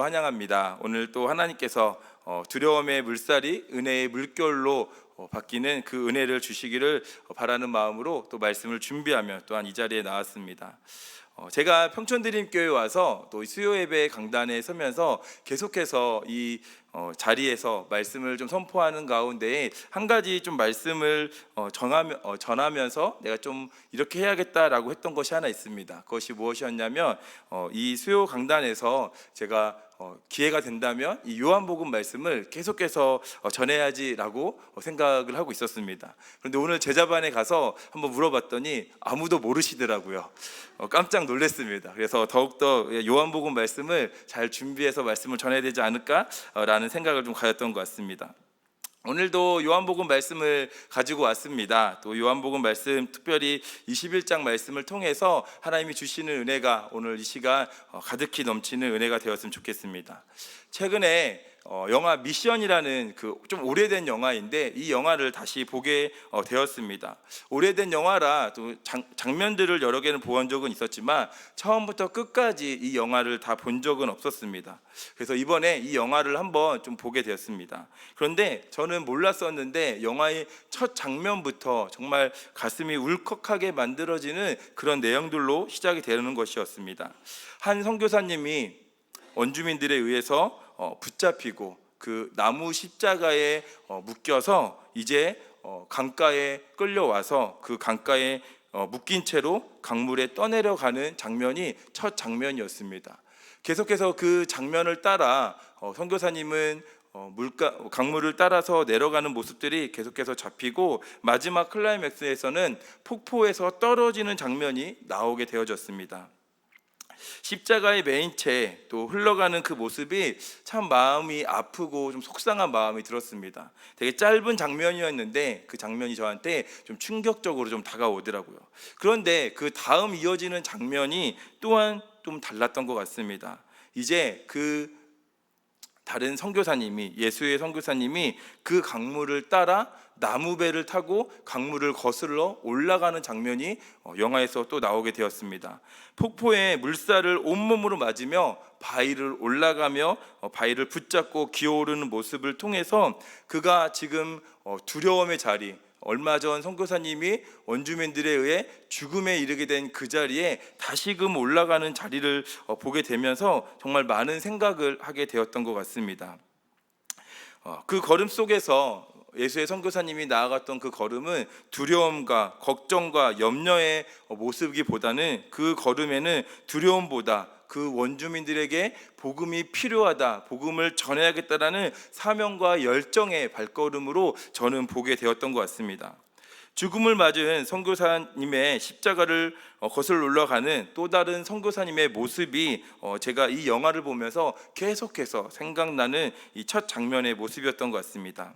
환영합니다. 오늘 또 하나님께서 두려움의 물살이 은혜의 물결로 바뀌는 그 은혜를 주시기를 바라는 마음으로 또 말씀을 준비하며 또한 이 자리에 나왔습니다. 제가 평촌드림교회 와서 또 수요 예배 강단에 서면서 계속해서 이 자리에서 말씀을 좀 선포하는 가운데 한 가지 좀 말씀을 전하면서 내가 좀 이렇게 해야겠다라고 했던 것이 하나 있습니다. 그것이 무엇이었냐면 이 수요 강단에서 제가 기회가 된다면 이 요한복음 말씀을 계속해서 전해야지라고 생각을 하고 있었습니다. 그런데 오늘 제자반에 가서 한번 물어봤더니 아무도 모르시더라고요. 깜짝 놀랐습니다. 그래서 더욱더 요한복음 말씀을 잘 준비해서 말씀을 전해야 되지 않을까라는 생각을 좀 가졌던 것 같습니다. 오늘도 요한복음 말씀을 가지고 왔습니다. 또 요한복음 말씀 특별히 21장 말씀을 통해서 하나님이 주시는 은혜가 오늘 이 시간 가득히 넘치는 은혜가 되었으면 좋겠습니다. 최근에 영화 미션이라는 그 좀 오래된 영화인데 이 영화를 다시 보게 되었습니다. 오래된 영화라 또 장면들을 여러 개는 본 적은 있었지만 처음부터 끝까지 이 영화를 다 본 적은 없었습니다. 그래서 이번에 이 영화를 한번 좀 보게 되었습니다. 그런데 저는 몰랐었는데 영화의 첫 장면부터 정말 가슴이 울컥하게 만들어지는 그런 내용들로 시작이 되는 것이었습니다. 한 선교사님이 원주민들에 의해서 붙잡히고 그 나무 십자가에 묶여서 이제 강가에 끌려와서 그 강가에 묶인 채로 강물에 떠내려가는 장면이 첫 장면이었습니다. 계속해서 그 장면을 따라 선교사님은 강물을 따라서 내려가는 모습들이 계속해서 잡히고 마지막 클라이맥스에서는 폭포에서 떨어지는 장면이 나오게 되어졌습니다. 십자가의 메인채 또 흘러가는 그 모습이 참 마음이 아프고 좀 속상한 마음이 들었습니다. 되게 짧은 장면이었는데 그 장면이 저한테 좀 충격적으로 좀 다가오더라고요. 그런데 그 다음 이어지는 장면이 또한 좀 달랐던 것 같습니다. 이제 그 다른 선교사님이 예수의 선교사님이 그 강물을 따라 나무배를 타고 강물을 거슬러 올라가는 장면이 영화에서 또 나오게 되었습니다. 폭포에 물살을 온몸으로 맞으며 바위를 올라가며 바위를 붙잡고 기어오르는 모습을 통해서 그가 지금 두려움의 자리, 얼마 전 선교사님이 원주민들에 의해 죽음에 이르게 된 그 자리에 다시금 올라가는 자리를 보게 되면서 정말 많은 생각을 하게 되었던 것 같습니다. 그 걸음 속에서 예수의 선교사님이 나아갔던 그 걸음은 두려움과 걱정과 염려의 모습이기보다는 그 걸음에는 두려움보다 그 원주민들에게 복음이 필요하다, 복음을 전해야겠다라는 사명과 열정의 발걸음으로 저는 보게 되었던 것 같습니다. 죽음을 맞은 선교사님의 십자가를 거슬러 올라가는 또 다른 선교사님의 모습이 제가 이 영화를 보면서 계속해서 생각나는 이 첫 장면의 모습이었던 것 같습니다.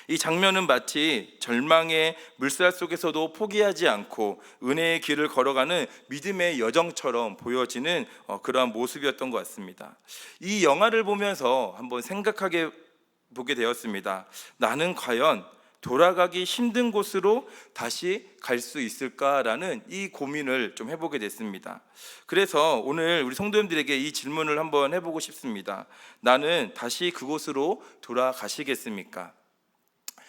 이 장면은 마치 절망의 물살 속에서도 포기하지 않고 은혜의 길을 걸어가는 믿음의 여정처럼 보여지는 그러한 모습이었던 것 같습니다. 이 영화를 보면서 한번 생각하게 보게 되었습니다. 나는 과연 돌아가기 힘든 곳으로 다시 갈 수 있을까라는 이 고민을 좀 해보게 됐습니다. 그래서 오늘 우리 성도님들에게 이 질문을 한번 해보고 싶습니다. 나는 다시 그곳으로 돌아가시겠습니까?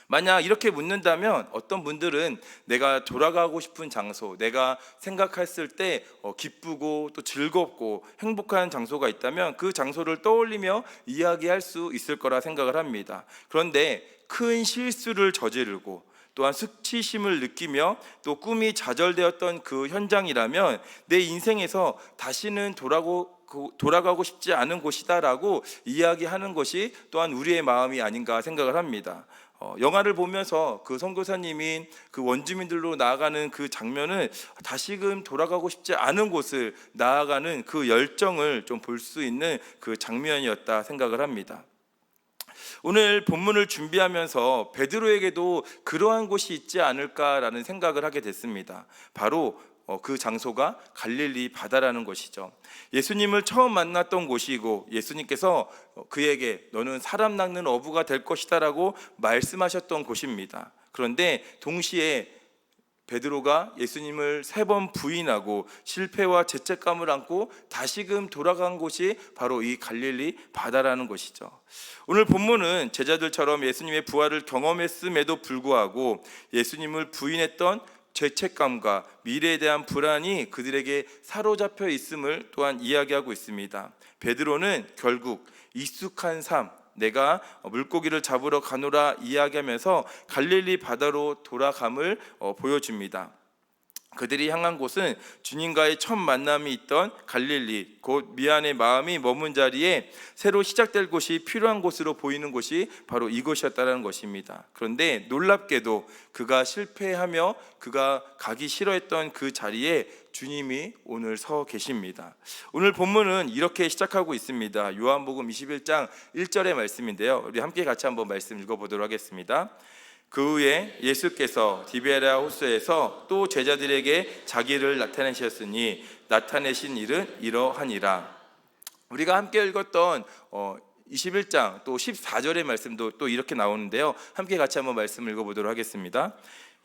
만약 이렇게 묻는다면 어떤 분들은 내가 돌아가고 싶은 장소, 내가 생각했을 때 기쁘고 또 즐겁고 행복한 장소가 있다면 그 장소를 떠올리며 이야기할 수 있을 거라 생각을 합니다. 그런데 큰 실수를 저지르고 또한 수치심을 느끼며 또 꿈이 좌절되었던 그 현장이라면 내 인생에서 다시는 돌아가고 싶지 않은 곳이다라고 이야기하는 것이 또한 우리의 마음이 아닌가 생각을 합니다. 영화를 보면서 그 선교사님인 그 원주민들로 나아가는 그 장면은 다시금 돌아가고 싶지 않은 곳을 나아가는 그 열정을 좀 볼 수 있는 그 장면이었다 생각을 합니다. 오늘 본문을 준비하면서 베드로에게도 그러한 곳이 있지 않을까라는 생각을 하게 됐습니다. 바로 그 장소가 갈릴리 바다라는 것이죠. 예수님을 처음 만났던 곳이고 예수님께서 그에게 너는 사람 낚는 어부가 될 것이다 라고 말씀하셨던 곳입니다. 그런데 동시에 베드로가 예수님을 3번 부인하고 실패와 죄책감을 안고 다시금 돌아간 곳이 바로 이 갈릴리 바다라는 것이죠. 오늘 본문은 제자들처럼 예수님의 부활을 경험했음에도 불구하고 예수님을 부인했던 죄책감과 미래에 대한 불안이 그들에게 사로잡혀 있음을 또한 이야기하고 있습니다. 베드로는 결국 익숙한 삶, 내가 물고기를 잡으러 가노라 이야기하면서 갈릴리 바다로 돌아감을 보여줍니다. 그들이 향한 곳은 주님과의 첫 만남이 있던 갈릴리, 곧 미안의 마음이 머문 자리에 새로 시작될 곳이 필요한 곳으로 보이는 곳이 바로 이곳이었다는 것입니다. 그런데 놀랍게도 그가 실패하며 그가 가기 싫어했던 그 자리에 주님이 오늘 서 계십니다. 오늘 본문은 이렇게 시작하고 있습니다. 요한복음 21장 1절의 말씀인데요, 우리 함께 같이 한번 말씀 읽어보도록 하겠습니다. 그 후에 예수께서 디베랴 호수에서 또 제자들에게 자기를 나타내셨으니 나타내신 일은 이러하니라. 우리가 함께 읽었던 21장 또 14절의 말씀도 또 이렇게 나오는데요, 함께 같이 한번 말씀을 읽어보도록 하겠습니다.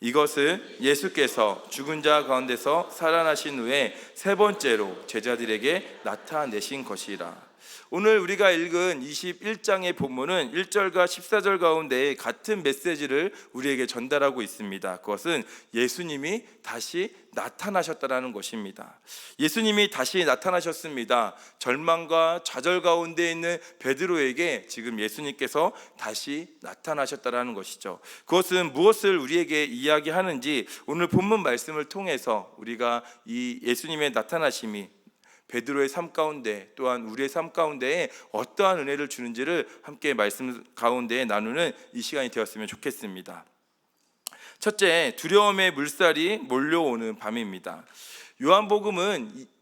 이것은 예수께서 죽은 자 가운데서 살아나신 후에 3번째로 제자들에게 나타내신 것이라. 오늘 우리가 읽은 21장의 본문은 1절과 14절 가운데 같은 메시지를 우리에게 전달하고 있습니다. 그것은 예수님이 다시 나타나셨다라는 것입니다. 예수님이 다시 나타나셨습니다. 절망과 좌절 가운데 있는 베드로에게 지금 예수님께서 다시 나타나셨다라는 것이죠. 그것은 무엇을 우리에게 이야기하는지 오늘 본문 말씀을 통해서 우리가 이 예수님의 나타나심이 베드로의 삶 가운데 또한 우리의 삶 가운데에 어떠한 은혜를 주는지를 함께 말씀 가운데 나누는 이 시간이 되었으면 좋겠습니다. 첫째, 두려움의 물살이 몰려오는 밤입니다. 요한복음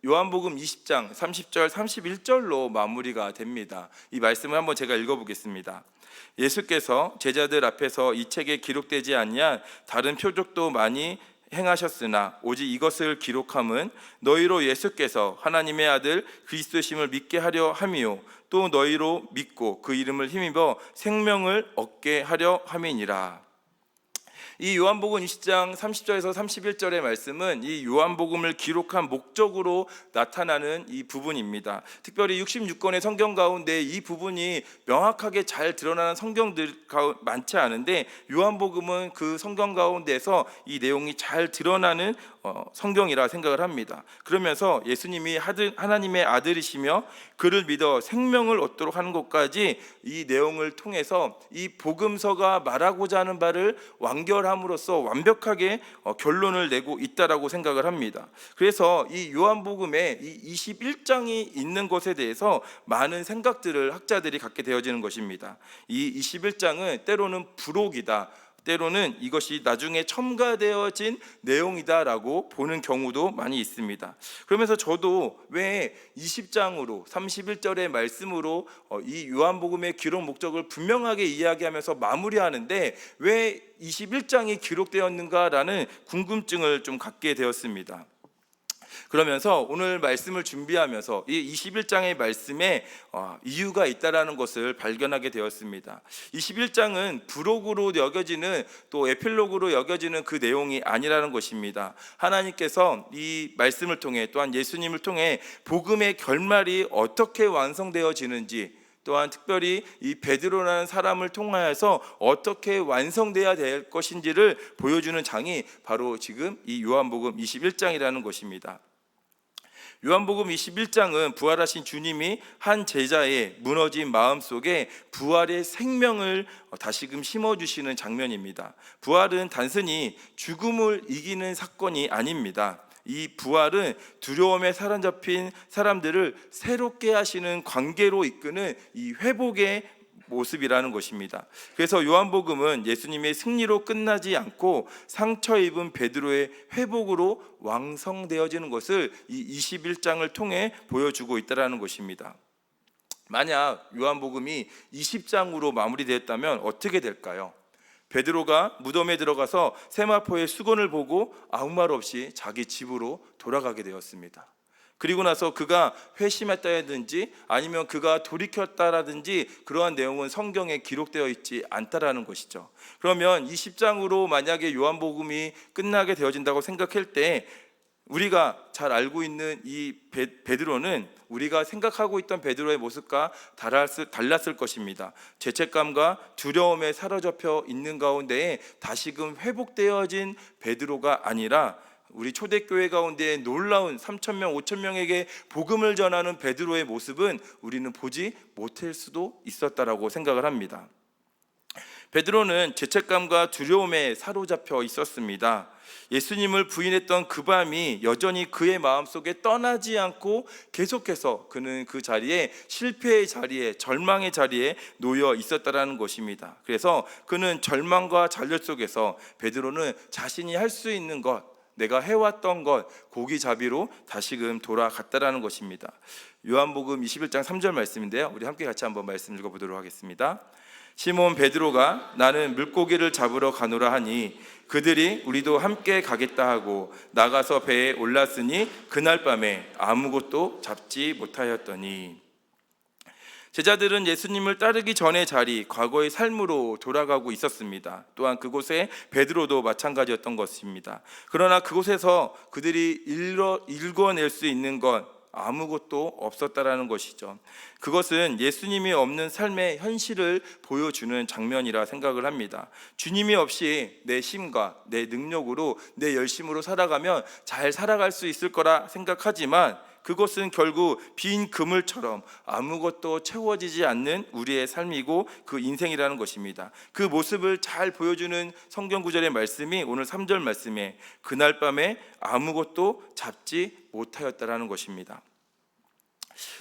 20장 30절 31절로 마무리가 됩니다. 이 말씀을 한번 제가 읽어보겠습니다. 예수께서 제자들 앞에서 이 책에 기록되지 아니한 다른 표적도 많이 행하셨으나 오직 이것을 기록함은 너희로 예수께서 하나님의 아들 그리스도심을 믿게 하려 함이요 또 너희로 믿고 그 이름을 힘입어 생명을 얻게 하려 함이니라. 이 요한복음 20장 30절에서 31절의 말씀은 이 요한복음을 기록한 목적으로 나타나는 이 부분입니다. 특별히 66권의 성경 가운데 이 부분이 명확하게 잘 드러나는 성경들 많지 않은데 요한복음은 그 성경 가운데서 이 내용이 잘 드러나는 성경이라 생각을 합니다. 그러면서 예수님이 하나님의 아들이시며 그를 믿어 생명을 얻도록 하는 것까지 이 내용을 통해서 이 복음서가 말하고자 하는 바를 완결함으로써 완벽하게 결론을 내고 있다라고 생각을 합니다. 그래서 이 요한복음에 이 21장이 있는 것에 대해서 많은 생각들을 학자들이 갖게 되어지는 것입니다. 이 21장은 때로는 부록이다, 때로는 이것이 나중에 첨가되어진 내용이다라고 보는 경우도 많이 있습니다. 그러면서 저도 왜 20장으로 31절의 말씀으로 이 요한복음의 기록 목적을 분명하게 이야기하면서 마무리하는데 왜 21장이 기록되었는가라는 궁금증을 좀 갖게 되었습니다. 그러면서 오늘 말씀을 준비하면서 이 21장의 말씀에 이유가 있다라는 것을 발견하게 되었습니다. 21장은 부록으로 여겨지는 또 에필로그로 여겨지는 그 내용이 아니라는 것입니다. 하나님께서 이 말씀을 통해 또한 예수님을 통해 복음의 결말이 어떻게 완성되어지는지, 또한 특별히 이 베드로라는 사람을 통하여서 어떻게 완성돼야 될 것인지를 보여주는 장이 바로 지금 이 요한복음 21장이라는 것입니다. 요한복음 21장은 부활하신 주님이 한 제자의 무너진 마음 속에 부활의 생명을 다시금 심어주시는 장면입니다. 부활은 단순히 죽음을 이기는 사건이 아닙니다. 이 부활은 두려움에 사로잡힌 사람들을 새롭게 하시는 관계로 이끄는 이 회복의 모습이라는 것입니다. 그래서 요한복음은 예수님의 승리로 끝나지 않고 상처 입은 베드로의 회복으로 완성되어지는 것을 이 21장을 통해 보여주고 있다는 것입니다. 만약 요한복음이 20장으로 마무리되었다면 어떻게 될까요? 베드로가 무덤에 들어가서 세마포의 수건을 보고 아무 말 없이 자기 집으로 돌아가게 되었습니다. 그리고 나서 그가 회심했다든지 아니면 그가 돌이켰다라든지 그러한 내용은 성경에 기록되어 있지 않다라는 것이죠. 그러면 이 10장으로 만약에 요한복음이 끝나게 되어진다고 생각할 때 우리가 잘 알고 있는 이 베드로는 우리가 생각하고 있던 베드로의 모습과 달랐을 것입니다. 죄책감과 두려움에 사로잡혀 있는 가운데에 다시금 회복되어진 베드로가 아니라 우리 초대교회 가운데 놀라운 3,000명, 5,000명에게 복음을 전하는 베드로의 모습은 우리는 보지 못할 수도 있었다라고 생각을 합니다. 베드로는 죄책감과 두려움에 사로잡혀 있었습니다. 예수님을 부인했던 그 밤이 여전히 그의 마음속에 떠나지 않고 계속해서 그는 그 자리에, 실패의 자리에, 절망의 자리에 놓여 있었다라는 것입니다. 그래서 그는 절망과 잔열 속에서 베드로는 자신이 할 수 있는 것, 내가 해왔던 것, 고기잡이로 다시금 돌아갔다라는 것입니다. 요한복음 21장 3절 말씀인데요, 우리 함께 같이 한번 말씀 읽어보도록 하겠습니다. 시몬 베드로가 나는 물고기를 잡으러 가노라 하니 그들이 우리도 함께 가겠다 하고 나가서 배에 올랐으니 그날 밤에 아무것도 잡지 못하였더니. 제자들은 예수님을 따르기 전의 자리, 과거의 삶으로 돌아가고 있었습니다. 또한 그곳에 베드로도 마찬가지였던 것입니다. 그러나 그곳에서 그들이 읽어낼 수 있는 건 아무것도 없었다라는 것이죠. 그것은 예수님이 없는 삶의 현실을 보여주는 장면이라 생각을 합니다. 주님이 없이 내 힘과 내 능력으로, 내 열심으로 살아가면 잘 살아갈 수 있을 거라 생각하지만 그것은 결국 빈 그물처럼 아무것도 채워지지 않는 우리의 삶이고 그 인생이라는 것입니다. 그 모습을 잘 보여주는 성경 구절의 말씀이 오늘 3절 말씀에 그날 밤에 아무것도 잡지 못하였다라는 것입니다.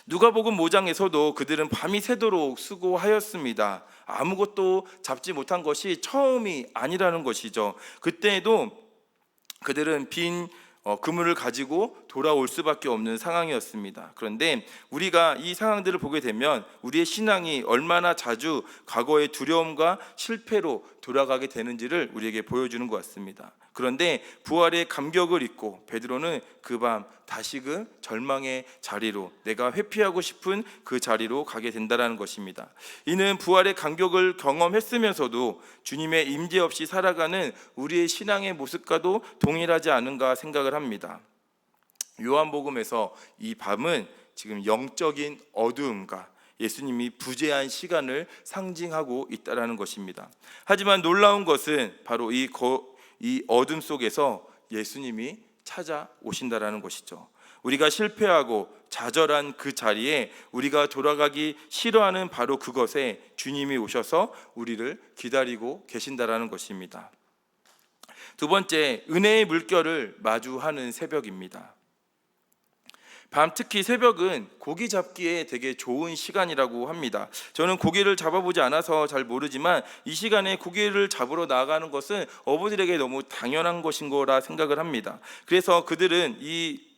누가복음 5장에서도 그들은 밤이 새도록 수고하였습니다. 아무것도 잡지 못한 것이 처음이 아니라는 것이죠. 그때에도 그들은 빈 그물을 가지고 돌아올 수밖에 없는 상황이었습니다. 그런데 우리가 이 상황들을 보게 되면 우리의 신앙이 얼마나 자주 과거의 두려움과 실패로 돌아가게 되는지를 우리에게 보여주는 것 같습니다. 그런데 부활의 감격을 잊고 베드로는 그 밤 다시금 절망의 자리로, 내가 회피하고 싶은 그 자리로 가게 된다는 것입니다. 이는 부활의 감격을 경험했으면서도 주님의 임재 없이 살아가는 우리의 신앙의 모습과도 동일하지 않은가 생각을 합니다. 요한복음에서 이 밤은 지금 영적인 어두움과 예수님이 부재한 시간을 상징하고 있다는 것입니다. 하지만 놀라운 것은 바로 이 어둠 속에서 예수님이 찾아오신다라는 것이죠. 우리가 실패하고 좌절한 그 자리에 우리가 돌아가기 싫어하는 바로 그것에 주님이 오셔서 우리를 기다리고 계신다라는 것입니다. 두 번째, 은혜의 물결을 마주하는 새벽입니다. 밤, 특히 새벽은 고기 잡기에 되게 좋은 시간이라고 합니다. 저는 고기를 잡아보지 않아서 잘 모르지만 이 시간에 고기를 잡으러 나가는 것은 어부들에게 너무 당연한 것인 거라 생각을 합니다. 그래서 그들은 이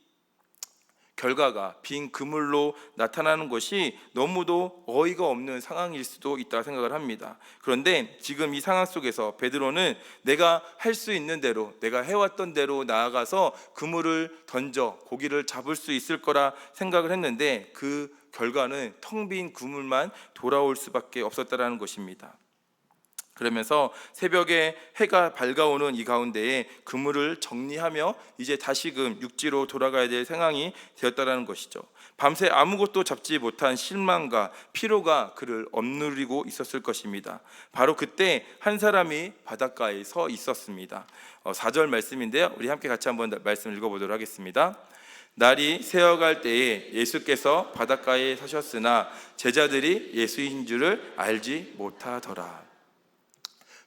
결과가 빈 그물로 나타나는 것이 너무도 어이가 없는 상황일 수도 있다 생각을 합니다. 그런데 지금 이 상황 속에서 베드로는 내가 할 수 있는 대로, 내가 해왔던 대로 나아가서 그물을 던져 고기를 잡을 수 있을 거라 생각을 했는데 그 결과는 텅 빈 그물만 돌아올 수밖에 없었다는 것입니다. 그러면서 새벽에 해가 밝아오는 이 가운데에 그물을 정리하며 이제 다시금 육지로 돌아가야 될 상황이 되었다는 것이죠. 밤새 아무것도 잡지 못한 실망과 피로가 그를 억누르고 있었을 것입니다. 바로 그때 한 사람이 바닷가에 서 있었습니다. 4절 말씀인데요, 우리 함께 같이 한번 말씀 읽어보도록 하겠습니다. 날이 새어갈 때에 예수께서 바닷가에 서셨으나 제자들이 예수인 줄을 알지 못하더라.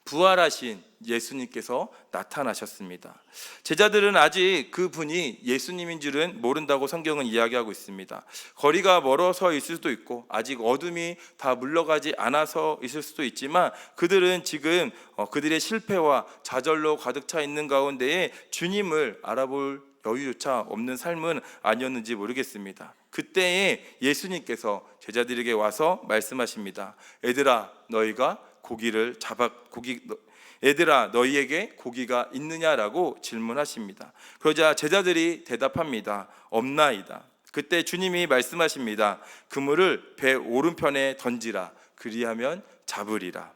부활하신 예수님께서 나타나셨습니다. 제자들은 아직 그분이 예수님인 줄은 모른다고 성경은 이야기하고 있습니다. 거리가 멀어서 있을 수도 있고 아직 어둠이 다 물러가지 않아서 있을 수도 있지만 그들은 지금 그들의 실패와 좌절로 가득 차 있는 가운데에 주님을 알아볼 여유조차 없는 삶은 아니었는지 모르겠습니다. 그때에 예수님께서 제자들에게 와서 말씀하십니다. 얘들아, 너희에게 고기가 있느냐라고 질문하십니다. 그러자 제자들이 대답합니다. 없나이다. 그때 주님이 말씀하십니다. 그물을 배 오른편에 던지라. 그리하면 잡으리라.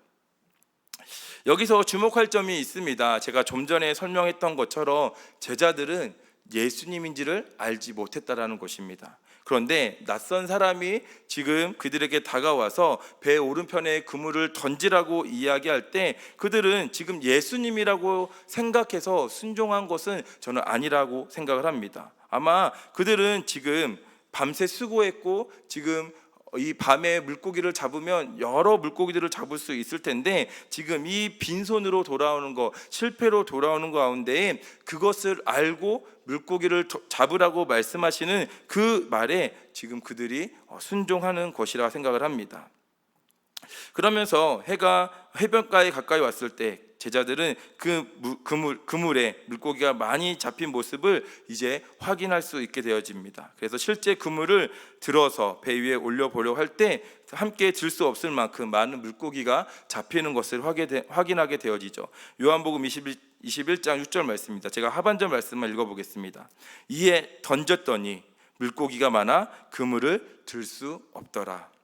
여기서 주목할 점이 있습니다. 제가 좀 전에 설명했던 것처럼 제자들은 예수님인지를 알지 못했다라는 것입니다. 그런데 낯선 사람이 지금 그들에게 다가와서 배 오른편에 그물을 던지라고 이야기할 때 그들은 지금 예수님이라고 생각해서 순종한 것은 저는 아니라고 생각을 합니다. 아마 그들은 지금 밤새 수고했고 지금 이 밤에 물고기를 잡으면 여러 물고기들을 잡을 수 있을 텐데 지금 이 빈손으로 돌아오는 것, 실패로 돌아오는 가운데 그것을 알고 물고기를 잡으라고 말씀하시는 그 말에 지금 그들이 순종하는 것이라 생각을 합니다. 그러면서 해가 해변가에 가까이 왔을 때 제자들은 그물에 물고기가 많이 잡힌 모습을 이제 확인할 수 있게 되어집니다. 그래서 실제 그물을 들어서 배 위에 올려보려고 할 때 함께 들 수 없을 만큼 많은 물고기가 잡히는 것을 확인하게 되어지죠. 요한복음 21장 6절 말씀입니다. 제가 하반절 말씀만 읽어보겠습니다. 이에 던졌더니 물고기가 많아 그물을 들 수 없더라.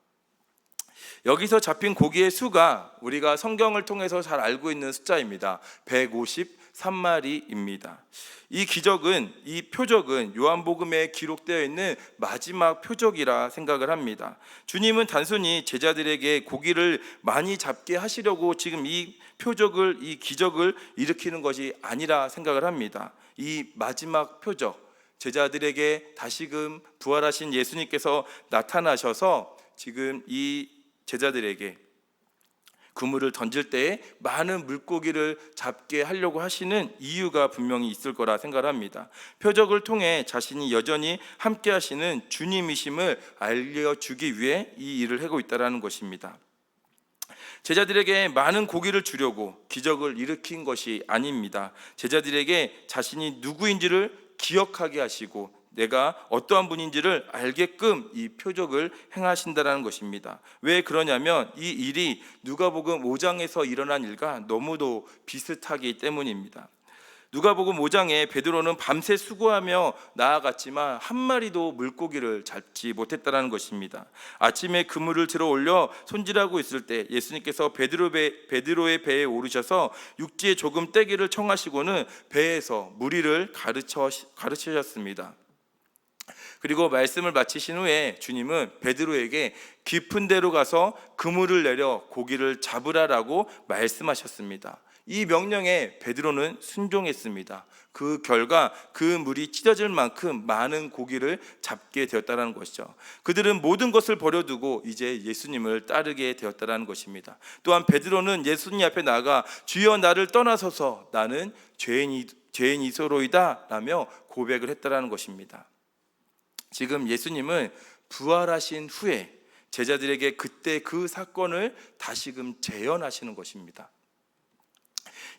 여기서 잡힌 고기의 수가 우리가 성경을 통해서 잘 알고 있는 숫자입니다. 153마리입니다. 이 기적은, 이 표적은 요한복음에 기록되어 있는 마지막 표적이라 생각을 합니다. 주님은 단순히 제자들에게 고기를 많이 잡게 하시려고 지금 이 표적을, 이 기적을 일으키는 것이 아니라 생각을 합니다. 이 마지막 표적, 제자들에게 다시금 부활하신 예수님께서 나타나셔서 지금 이 제자들에게 그물을 던질 때에 많은 물고기를 잡게 하려고 하시는 이유가 분명히 있을 거라 생각합니다. 표적을 통해 자신이 여전히 함께 하시는 주님이심을 알려주기 위해 이 일을 하고 있다는 것입니다. 제자들에게 많은 고기를 주려고 기적을 일으킨 것이 아닙니다. 제자들에게 자신이 누구인지를 기억하게 하시고 내가 어떠한 분인지를 알게끔 이 표적을 행하신다는 것입니다. 왜 그러냐면 이 일이 누가복음 5장에서 일어난 일과 너무도 비슷하기 때문입니다. 누가복음 5장에 베드로는 밤새 수고하며 나아갔지만 한 마리도 물고기를 잡지 못했다는 것입니다. 아침에 그물을 들어 올려 손질하고 있을 때 예수님께서 베드로의 배에 오르셔서 육지에 조금 떼기를 청하시고는 배에서 무리를 가르치셨습니다. 그리고 말씀을 마치신 후에 주님은 베드로에게 깊은 데로 가서 그물을 내려 고기를 잡으라라고 말씀하셨습니다. 이 명령에 베드로는 순종했습니다. 그 결과 그 물이 찢어질 만큼 많은 고기를 잡게 되었다는 것이죠. 그들은 모든 것을 버려두고 이제 예수님을 따르게 되었다는 것입니다. 또한 베드로는 예수님 앞에 나가 주여 나를 떠나소서 나는 죄인이소로이다 라며 고백을 했다는 것입니다. 지금 예수님은 부활하신 후에 제자들에게 그때 그 사건을 다시금 재현하시는 것입니다.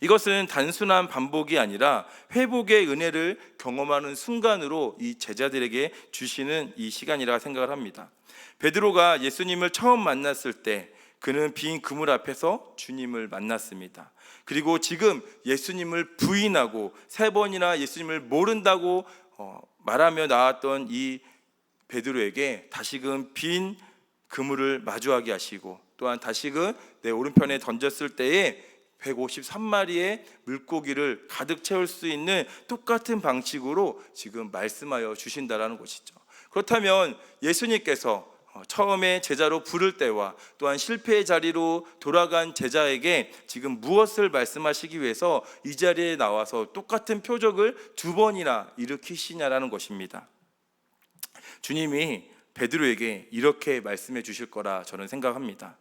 이것은 단순한 반복이 아니라 회복의 은혜를 경험하는 순간으로 이 제자들에게 주시는 이 시간이라 생각을 합니다. 베드로가 예수님을 처음 만났을 때 그는 빈 그물 앞에서 주님을 만났습니다. 그리고 지금 예수님을 부인하고 3번이나 예수님을 모른다고 말하며 나왔던 이 베드로에게 다시금 빈 그물을 마주하게 하시고 또한 다시금 내 오른편에 던졌을 때에 153마리의 물고기를 가득 채울 수 있는 똑같은 방식으로 지금 말씀하여 주신다라는 것이죠. 그렇다면 예수님께서 처음에 제자로 부를 때와 또한 실패의 자리로 돌아간 제자에게 지금 무엇을 말씀하시기 위해서 이 자리에 나와서 똑같은 표적을 2번이나 일으키시냐라는 것입니다. 주님이 베드로에게 이렇게 말씀해 주실 거라 저는 생각합니다.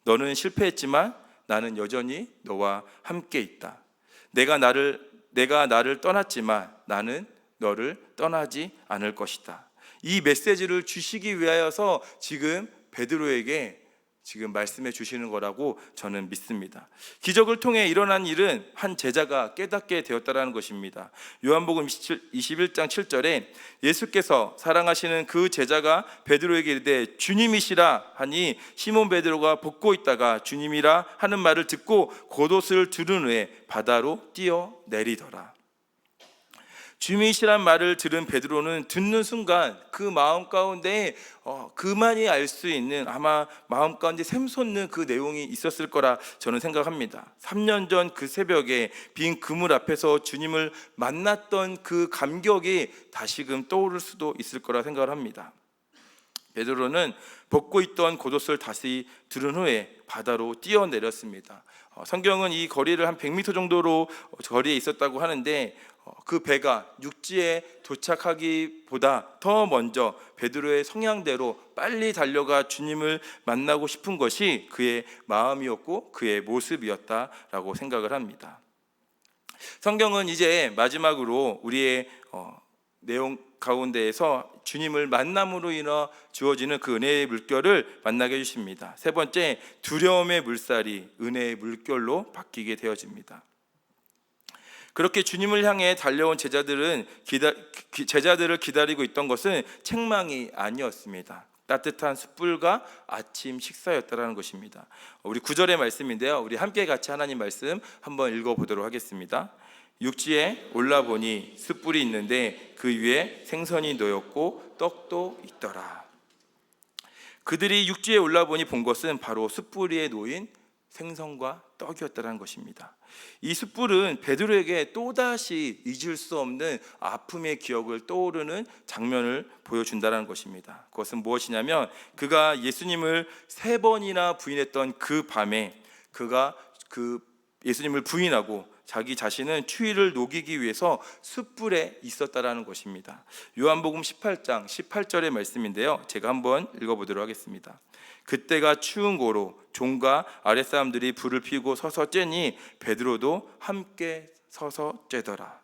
너는 실패했지만 나는 여전히 너와 함께 있다. 내가 나를 떠났지만 나는 너를 떠나지 않을 것이다. 이 메시지를 주시기 위하여서 지금 베드로에게 지금 말씀해 주시는 거라고 저는 믿습니다. 기적을 통해 일어난 일은 한 제자가 깨닫게 되었다는 것입니다. 요한복음 21장 7절에 예수께서 사랑하시는 그 제자가 베드로에게 이르되 주님이시라 하니 시몬 베드로가 벗고 있다가 주님이라 하는 말을 듣고 겉옷을 두른 후에 바다로 뛰어내리더라. 주님이시란 말을 들은 베드로는 듣는 순간 그 마음 가운데 그만이 알 수 있는, 아마 마음 가운데 샘솟는 그 내용이 있었을 거라 저는 생각합니다. 3년 전 그 새벽에 빈 그물 앞에서 주님을 만났던 그 감격이 다시금 떠오를 수도 있을 거라 생각을 합니다. 베드로는 벗고 있던 겉옷을 다시 두른 후에 바다로 뛰어내렸습니다. 성경은 이 거리를 한 100m 정도로 거리에 있었다고 하는데, 그 배가 육지에 도착하기보다 더 먼저 베드로의 성향대로 빨리 달려가 주님을 만나고 싶은 것이 그의 마음이었고 그의 모습이었다라고 생각을 합니다. 성경은 이제 마지막으로 우리의 내용 가운데에서 주님을 만남으로 인해 주어지는 그 은혜의 물결을 만나게 해주십니다. 세 번째, 두려움의 물살이 은혜의 물결로 바뀌게 되어집니다. 그렇게 주님을 향해 달려온 제자들을 기다리고 있던 것은 책망이 아니었습니다. 따뜻한 숯불과 아침 식사였다라는 것입니다. 우리 9절의 말씀인데요, 우리 함께 같이 하나님 말씀 한번 읽어보도록 하겠습니다. 육지에 올라보니 숯불이 있는데 그 위에 생선이 놓였고 떡도 있더라. 그들이 육지에 올라보니 본 것은 바로 숯불 위에 놓인 생선과 떡이었다는 것입니다. 이 숯불은 베드로에게 또다시 잊을 수 없는 아픔의 기억을 떠오르는 장면을 보여준다는 것입니다. 그것은 무엇이냐면, 그가 예수님을 3번이나 부인했던 그 밤에 그가 그 예수님을 부인하고 자기 자신은 추위를 녹이기 위해서 숯불에 있었다라는 것입니다. 요한복음 18장 18절의 말씀인데요, 제가 한번 읽어보도록 하겠습니다. 그때가 추운 고로 종과 아랫사람들이 불을 피우고 서서 쬐니 베드로도 함께 서서 쬐더라.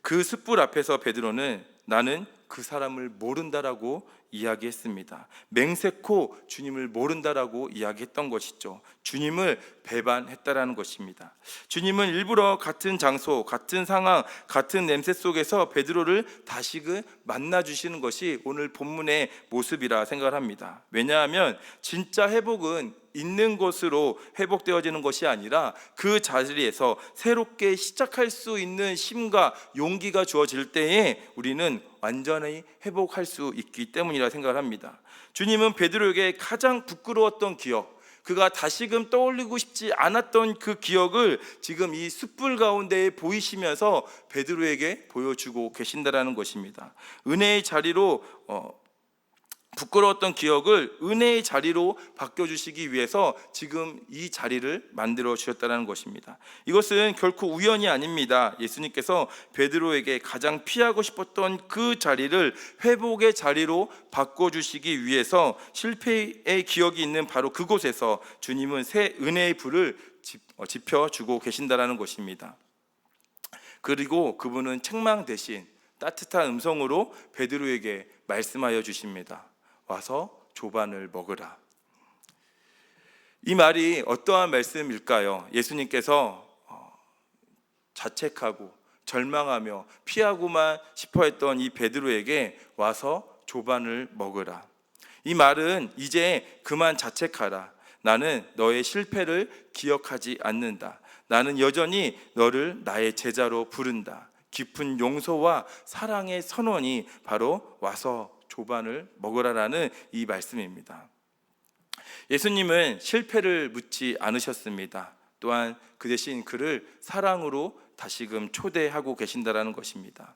그 숯불 앞에서 베드로는 나는 그 사람을 모른다라고 이야기했습니다. 맹세코 주님을 모른다라고 이야기했던 것이죠. 주님을 배반했다라는 것입니다. 주님은 일부러 같은 장소, 같은 상황, 같은 냄새 속에서 베드로를 다시금 만나 주시는 것이 오늘 본문의 모습이라 생각을 합니다. 왜냐하면 진짜 회복은 있는 곳으로 회복되어지는 것이 아니라 그 자리에서 새롭게 시작할 수 있는 힘과 용기가 주어질 때에 우리는 완전히 회복할 수 있기 때문이라 생각을 합니다. 주님은 베드로에게 가장 부끄러웠던 기억, 그가 다시금 떠올리고 싶지 않았던 그 기억을 지금 이 숯불 가운데에 보이시면서 베드로에게 보여주고 계신다라는 것입니다. 은혜의 자리로 부끄러웠던 기억을 은혜의 자리로 바꿔주시기 위해서 지금 이 자리를 만들어 주셨다는 것입니다. 이것은 결코 우연이 아닙니다. 예수님께서 베드로에게 가장 피하고 싶었던 그 자리를 회복의 자리로 바꿔주시기 위해서 실패의 기억이 있는 바로 그곳에서 주님은 새 은혜의 불을 지펴주고 계신다는 것입니다. 그리고 그분은 책망 대신 따뜻한 음성으로 베드로에게 말씀하여 주십니다. 와서 조반을 먹으라. 이 말이 어떠한 말씀일까요? 예수님께서 자책하고 절망하며 피하고만 싶어했던 이 베드로에게 와서 조반을 먹으라. 이 말은 이제 그만 자책하라. 나는 너의 실패를 기억하지 않는다. 나는 여전히 너를 나의 제자로 부른다. 깊은 용서와 사랑의 선언이 바로 와서 조반을 먹으라라는 이 말씀입니다. 예수님은 실패를 묻지 않으셨습니다. 또한 그 대신 그를 사랑으로 다시금 초대하고 계신다라는 것입니다.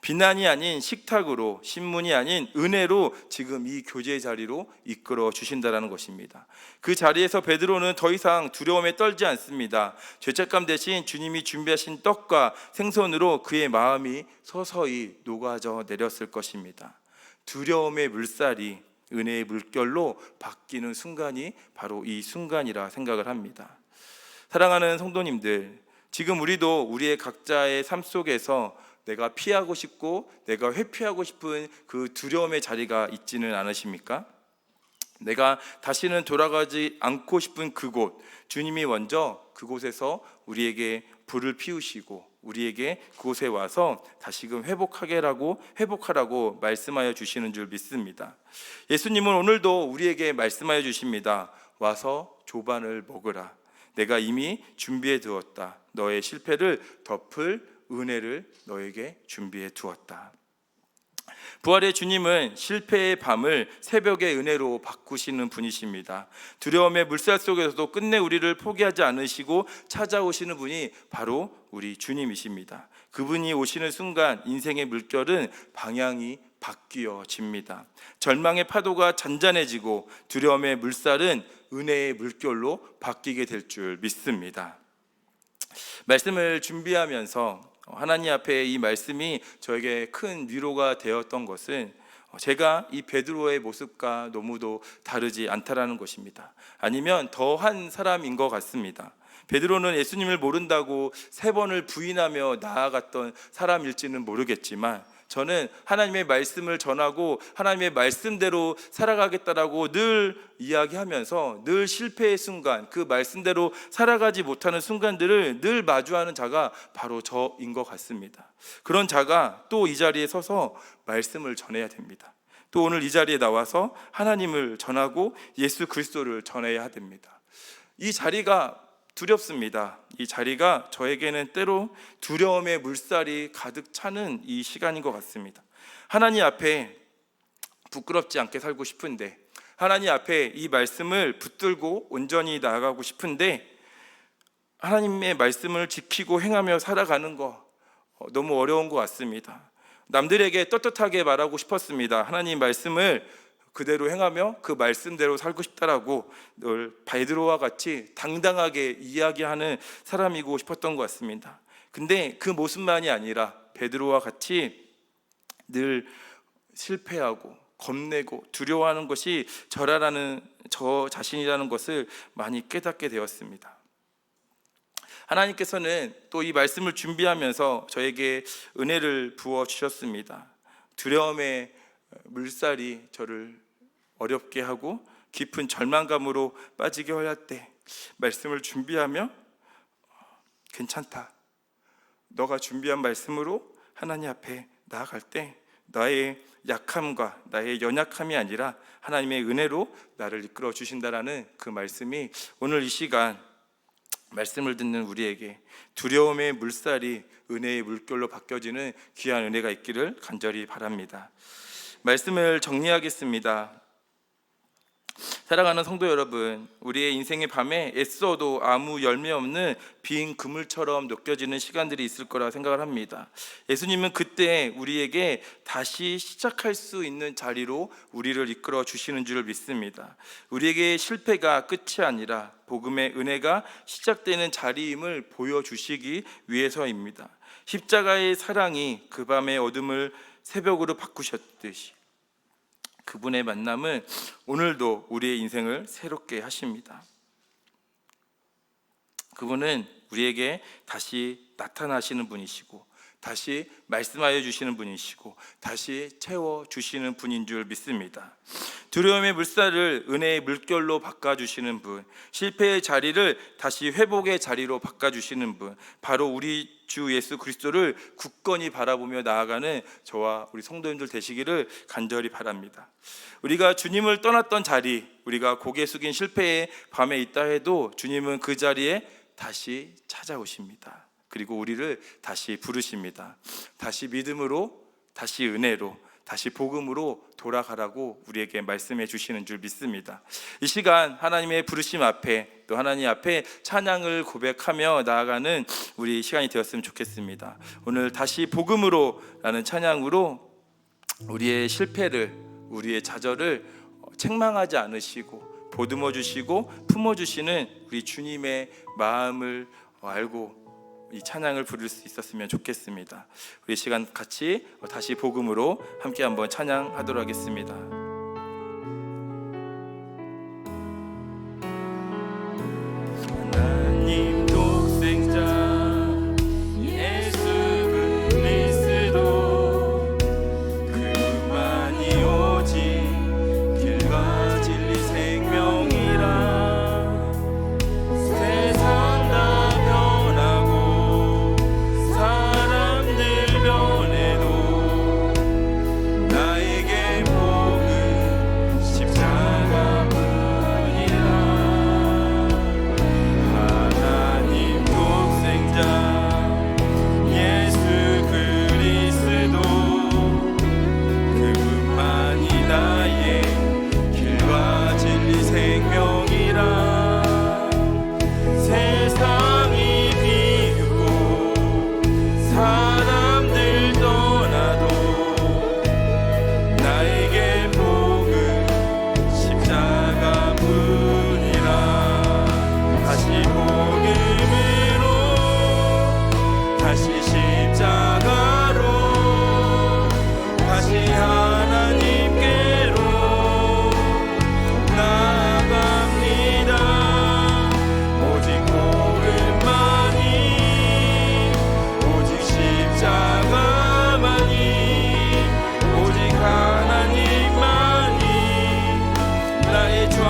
비난이 아닌 식탁으로, 신문이 아닌 은혜로 지금 이 교제 자리로 이끌어 주신다라는 것입니다. 그 자리에서 베드로는 더 이상 두려움에 떨지 않습니다. 죄책감 대신 주님이 준비하신 떡과 생선으로 그의 마음이 서서히 녹아져 내렸을 것입니다. 두려움의 물살이 은혜의 물결로 바뀌는 순간이 바로 이 순간이라 생각을 합니다. 사랑하는 성도님들, 지금 우리도 우리의 각자의 삶 속에서 내가 피하고 싶고 내가 회피하고 싶은 그 두려움의 자리가 있지는 않으십니까? 내가 다시는 돌아가지 않고 싶은 그곳, 주님이 먼저 그곳에서 우리에게 불을 피우시고 우리에게 그곳에 와서 다시금 회복하라고 말씀하여 주시는 줄 믿습니다. 예수님은 오늘도 우리에게 말씀하여 주십니다. 와서 조반을 먹으라. 내가 이미 준비해 두었다. 너의 실패를 덮을 은혜를 너에게 준비해 두었다. 부활의 주님은 실패의 밤을 새벽의 은혜로 바꾸시는 분이십니다. 두려움의 물살 속에서도 끝내 우리를 포기하지 않으시고 찾아오시는 분이 바로 우리 주님이십니다. 그분이 오시는 순간 인생의 물결은 방향이 바뀌어집니다. 절망의 파도가 잔잔해지고 두려움의 물살은 은혜의 물결로 바뀌게 될 줄 믿습니다. 말씀을 준비하면서 하나님 앞에 이 말씀이 저에게 큰 위로가 되었던 것은 제가 이 베드로의 모습과 너무도 다르지 않다라는 것입니다. 아니면 더한 사람인 것 같습니다. 베드로는 예수님을 모른다고 3번을 부인하며 나아갔던 사람일지는 모르겠지만 저는 하나님의 말씀을 전하고 하나님의 말씀대로 살아가겠다라고 늘 이야기하면서 늘 실패의 순간, 그 말씀대로 살아가지 못하는 순간들을 늘 마주하는 자가 바로 저인 것 같습니다. 그런 자가 또 이 자리에 서서 말씀을 전해야 됩니다. 또 오늘 이 자리에 나와서 하나님을 전하고 예수 그리스도를 전해야 됩니다. 이 자리가 두렵습니다. 이 자리가 저에게는 때로 두려움의 물살이 가득 차는 이 시간인 것 같습니다. 하나님 앞에 부끄럽지 않게 살고 싶은데, 하나님 앞에 이 말씀을 붙들고 온전히 나아가고 싶은데, 하나님의 말씀을 지키고 행하며 살아가는 거 너무 어려운 것 같습니다. 남들에게 떳떳하게 말하고 싶었습니다. 하나님 말씀을 그대로 행하며 그 말씀대로 살고 싶다라고 늘 베드로와 같이 당당하게 이야기하는 사람이고 싶었던 것 같습니다. 근데 그 모습만이 아니라 베드로와 같이 늘 실패하고 겁내고 두려워하는 것이 저 자신이라는 것을 많이 깨닫게 되었습니다. 하나님께서는 또 이 말씀을 준비하면서 저에게 은혜를 부어 주셨습니다. 두려움의 물살이 저를 어렵게 하고 깊은 절망감으로 빠지게 할 때 말씀을 준비하며 괜찮다, 너가 준비한 말씀으로 하나님 앞에 나아갈 때 나의 약함과 나의 연약함이 아니라 하나님의 은혜로 나를 이끌어 주신다라는 그 말씀이 오늘 이 시간 말씀을 듣는 우리에게 두려움의 물살이 은혜의 물결로 바뀌어지는 귀한 은혜가 있기를 간절히 바랍니다. 말씀을 정리하겠습니다. 사랑하는 성도 여러분, 우리의 인생의 밤에 애써도 아무 열매 없는 빈 그물처럼 느껴지는 시간들이 있을 거라 생각을 합니다. 예수님은 그때 우리에게 다시 시작할 수 있는 자리로 우리를 이끌어 주시는 줄 믿습니다. 우리에게 실패가 끝이 아니라 복음의 은혜가 시작되는 자리임을 보여주시기 위해서입니다. 십자가의 사랑이 그 밤의 어둠을 새벽으로 바꾸셨듯이 그분의 만남은 오늘도 우리의 인생을 새롭게 하십니다. 그분은 우리에게 다시 나타나시는 분이시고 다시 말씀하여 주시는 분이시고 다시 채워주시는 분인 줄 믿습니다. 두려움의 물살을 은혜의 물결로 바꿔주시는 분, 실패의 자리를 다시 회복의 자리로 바꿔주시는 분, 바로 우리 주 예수 그리스도를 굳건히 바라보며 나아가는 저와 우리 성도님들 되시기를 간절히 바랍니다. 우리가 주님을 떠났던 자리, 우리가 고개 숙인 실패의 밤에 있다 해도 주님은 그 자리에 다시 찾아오십니다. 그리고 우리를 다시 부르십니다. 다시 믿음으로, 다시 은혜로, 다시 복음으로 돌아가라고 우리에게 말씀해 주시는 줄 믿습니다. 이 시간 하나님의 부르심 앞에 또 하나님 앞에 찬양을 고백하며 나아가는 우리 시간이 되었으면 좋겠습니다. 오늘 다시 복음으로 라는 찬양으로 우리의 실패를, 우리의 좌절을 책망하지 않으시고 보듬어 주시고 품어 주시는 우리 주님의 마음을 알고 이 찬양을 부를 수 있었으면 좋겠습니다. 우리 시간 같이 다시 복음으로 함께 한번 찬양하도록 하겠습니다. 하나님 독생자 예수 그리스도 그분만이 오직 길과 진리 생명이라 사람들 변해도 나에게 복음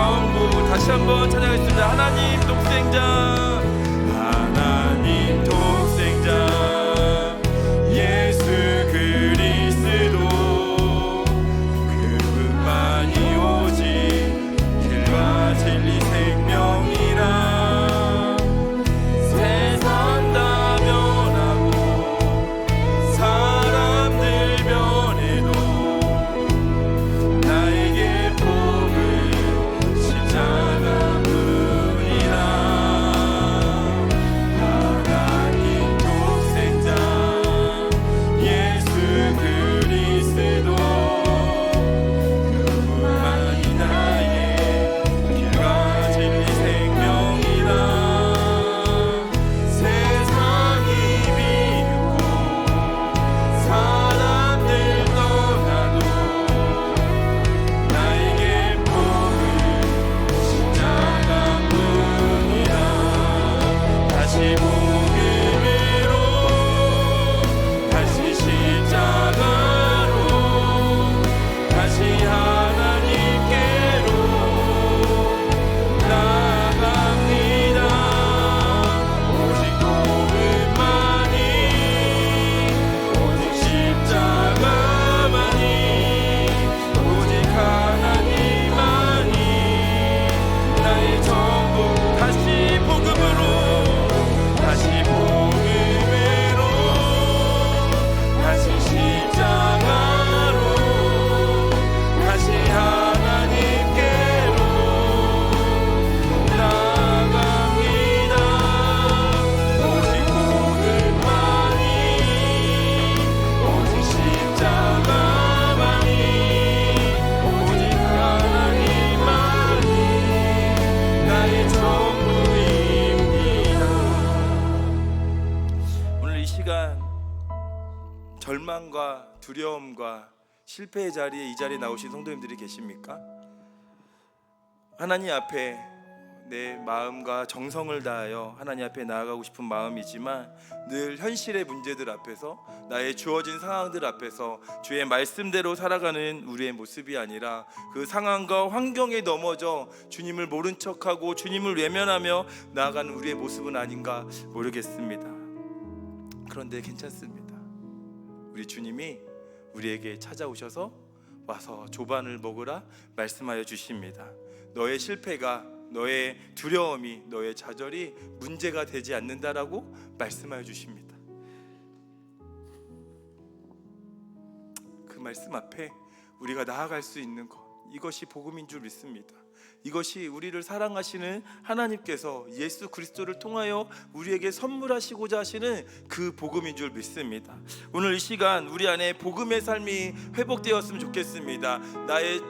전부. 다시 한번 찬양하겠습니다. 하나님 독생자, 하나님 독생자 예수 그리스도, 그분만이 오직 길과 진리 생명이라. 세상 다 변하고 사람들 변해도 나에게 복은 십자가뿐이라. 하나님 독생자 예수 그리스도, 그분만이 나의 길과 진리 생명이라. 세상이 비웃고 사람들 떠나도 나에게 복은 십자가뿐이라. 다시 복음으로, 다시 십자가로, 다시 하나님께로 나아갑니다. 오직 복음만이, 오직 십자가만이, 오직 하나님만이 나의 전부. 다시 복음으로, 다시 복음으로, 다시 십자가로, 다시 하나님께로 나아갑니다. 오직 복음만이, 오직 십자가만이, 오직 하나님만이 나의 전부입니다. 오늘 이 시간 절망과 두려움과 실패의 자리에, 이 자리에 나오신 성도님들이 계십니까? 하나님 앞에 내 마음과 정성을 다하여 하나님 앞에 나아가고 싶은 마음이지만 늘 현실의 문제들 앞에서, 나의 주어진 상황들 앞에서 주의 말씀대로 살아가는 우리의 모습이 아니라 그 상황과 환경에 넘어져 주님을 모른 척하고 주님을 외면하며 나아가는 우리의 모습은 아닌가 모르겠습니다. 그런데 괜찮습니다. 우리 주님이 우리에게 찾아오셔서 와서 조반을 먹으라 말씀하여 주십니다. 너의 실패가, 너의 두려움이, 너의 좌절이 문제가 되지 않는다라고 말씀하여 주십니다. 그 말씀 앞에 우리가 나아갈 수 있는 것, 이것이 복음인 줄 믿습니다. 이것이 우리를 사랑하시는 하나님께서 예수 그리스도를 통하여 우리에게 선물하시고자 하시는 그 복음인 줄 믿습니다. 오늘 이 시간 우리 안에 복음의 삶이 회복되었으면 좋겠습니다. 나의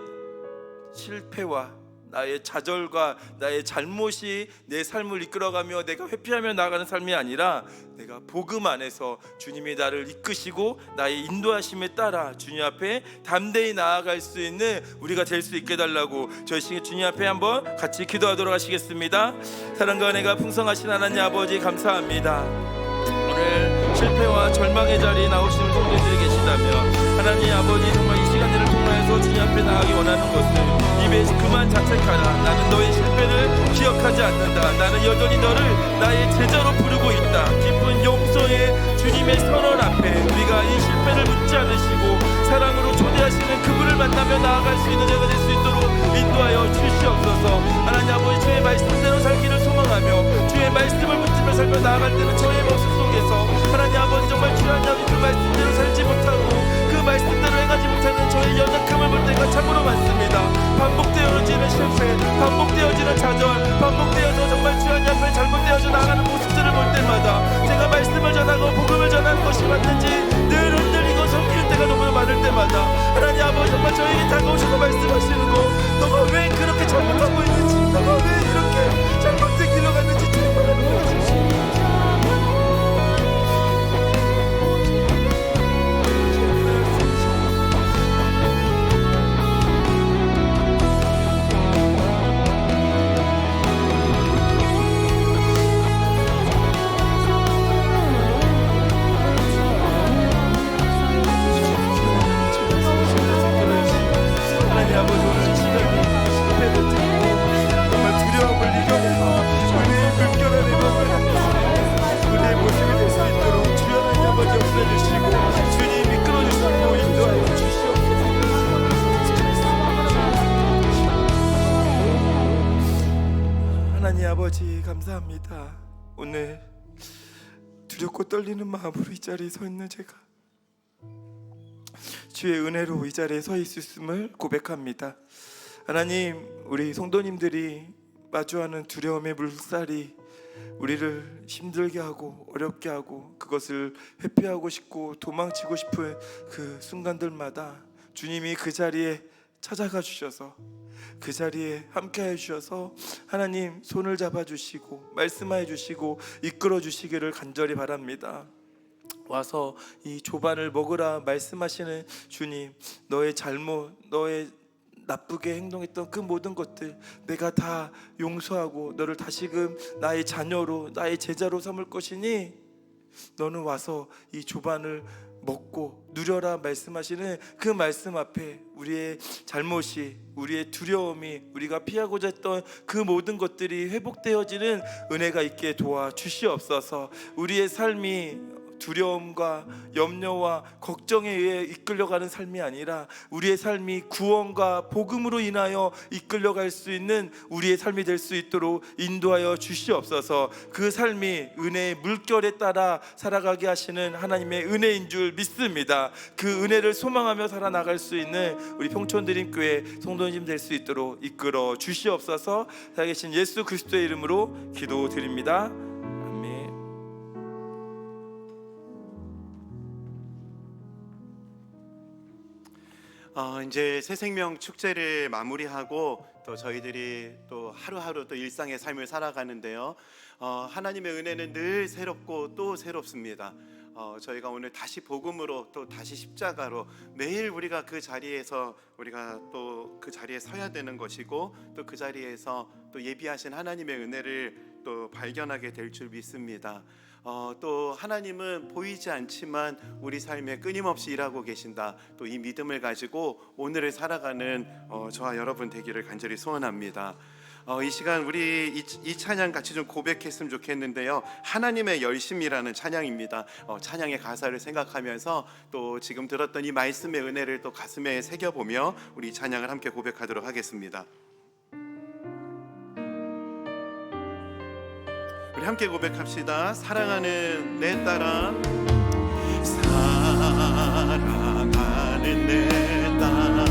실패와 나의 좌절과 나의 잘못이 내 삶을 이끌어가며 내가 회피하며 나아가는 삶이 아니라 내가 복음 안에서 주님이 나를 이끄시고 나의 인도하심에 따라 주님 앞에 담대히 나아갈 수 있는 우리가 될 수 있게 달라고 저희 주님 앞에 한번 같이 기도하도록 하시겠습니다. 사랑과 은혜가 풍성하신 하나님 아버지 감사합니다. 오늘 실패와 절망의 자리에 나오시는 성도들이 계시다면 하나님 아버지 정말 이 시간들을 통하여서 주님 앞에 나아가기 원하는 것은 입에 그만 자책하라. 나는 너의 실패를 기억하지 않는다. 나는 여전히 너를 나의 제자로 부르고 있다. 깊은 용서의 주님의 선언 앞에 우리가 이 실패를 묻지 않으시고 사랑으로 초대하시는 그분을 만나며 나아갈 수 있는 자가 될 수 있도록 인도하여 주시옵소서. 하나님 아버지 주의 말씀대로 살기를 소망하며 주의 말씀을 붙들며 살며 나아갈 때는 저의 모습 속에서 하나님 아버지 정말 주하나님 그 말씀대로 살지 못하고 그 말씀대로 행하지 못하는 저의 연약함을 볼 때가 참으로 많습니다. 반복되어지는 실패, 반복되어지는 좌절, 반복되어서 정말 주하나님 앞에 잘못되어져 나가는 모습들을 볼 때마다 제가 말씀을 전하고 복음을 전하는 것이 맞는지 늘 흔들리고 섬기는 때가 너무 많을 때마다 하나님 아버지 정말 저에게 다가오셔서 말씀하시는 거, 너가 왜 그렇게 잘못하고 있는지, 너가 왜 이렇게 잘못된 길로 갔는지 질문하는 거지. 하나님 아버지 감사합니다. 오늘 두렵고 떨리는 마음으로 이 자리에 서 있는 제가 주의 은혜로 이 자리에 서 있음을 고백합니다. 하나님, 우리 성도님들이 마주하는 두려움의 물살이 우리를 힘들게 하고 어렵게 하고 그것을 회피하고 싶고 도망치고 싶은 그 순간들마다 주님이 그 자리에 찾아가 주셔서 그 자리에 함께해 주셔서 하나님 손을 잡아 주시고 말씀해 주시고 이끌어 주시기를 간절히 바랍니다. 와서 이 조반을 먹으라 말씀하시는 주님, 너의 잘못, 너의 나쁘게 행동했던 그 모든 것들 내가 다 용서하고 너를 다시금 나의 자녀로 나의 제자로 삼을 것이니 너는 와서 이 조반을 먹고 누려라 말씀하시는 그 말씀 앞에 우리의 잘못이, 우리의 두려움이, 우리가 피하고자 했던 그 모든 것들이 회복되어지는 은혜가 있게 도와주시옵소서. 우리의 삶이 두려움과 염려와 걱정에 의해 이끌려가는 삶이 아니라 우리의 삶이 구원과 복음으로 인하여 이끌려갈 수 있는 우리의 삶이 될 수 있도록 인도하여 주시옵소서. 그 삶이 은혜의 물결에 따라 살아가게 하시는 하나님의 은혜인 줄 믿습니다. 그 은혜를 소망하며 살아나갈 수 있는 우리 평촌드림교회 성도님 될 수 있도록 이끌어 주시옵소서. 살아계신 예수 그리스도의 이름으로 기도드립니다. 이제 새생명 축제를 마무리하고 또 저희들이 또 하루하루 또 일상의 삶을 살아가는데요. 하나님의 은혜는 늘 새롭고 또 새롭습니다. 저희가 오늘 다시 복음으로 또 다시 십자가로 매일 우리가 그 자리에서 우리가 또 그 자리에 서야 되는 것이고 또 그 자리에서 또 예비하신 하나님의 은혜를 또 발견하게 될 줄 믿습니다. 또 하나님은 보이지 않지만 우리 삶에 끊임없이 일하고 계신다. 또 이 믿음을 가지고 오늘을 살아가는 저와 여러분 되기를 간절히 소원합니다. 이 시간 우리 이 찬양 같이 좀 고백했으면 좋겠는데요. 하나님의 열심이라는 찬양입니다. 찬양의 가사를 생각하면서 또 지금 들었던 이 말씀의 은혜를 또 가슴에 새겨보며 우리 이 찬양을 함께 고백하도록 하겠습니다. 우리 함께 고백합시다. 사랑하는 내 딸아, 사랑하는 내 딸아,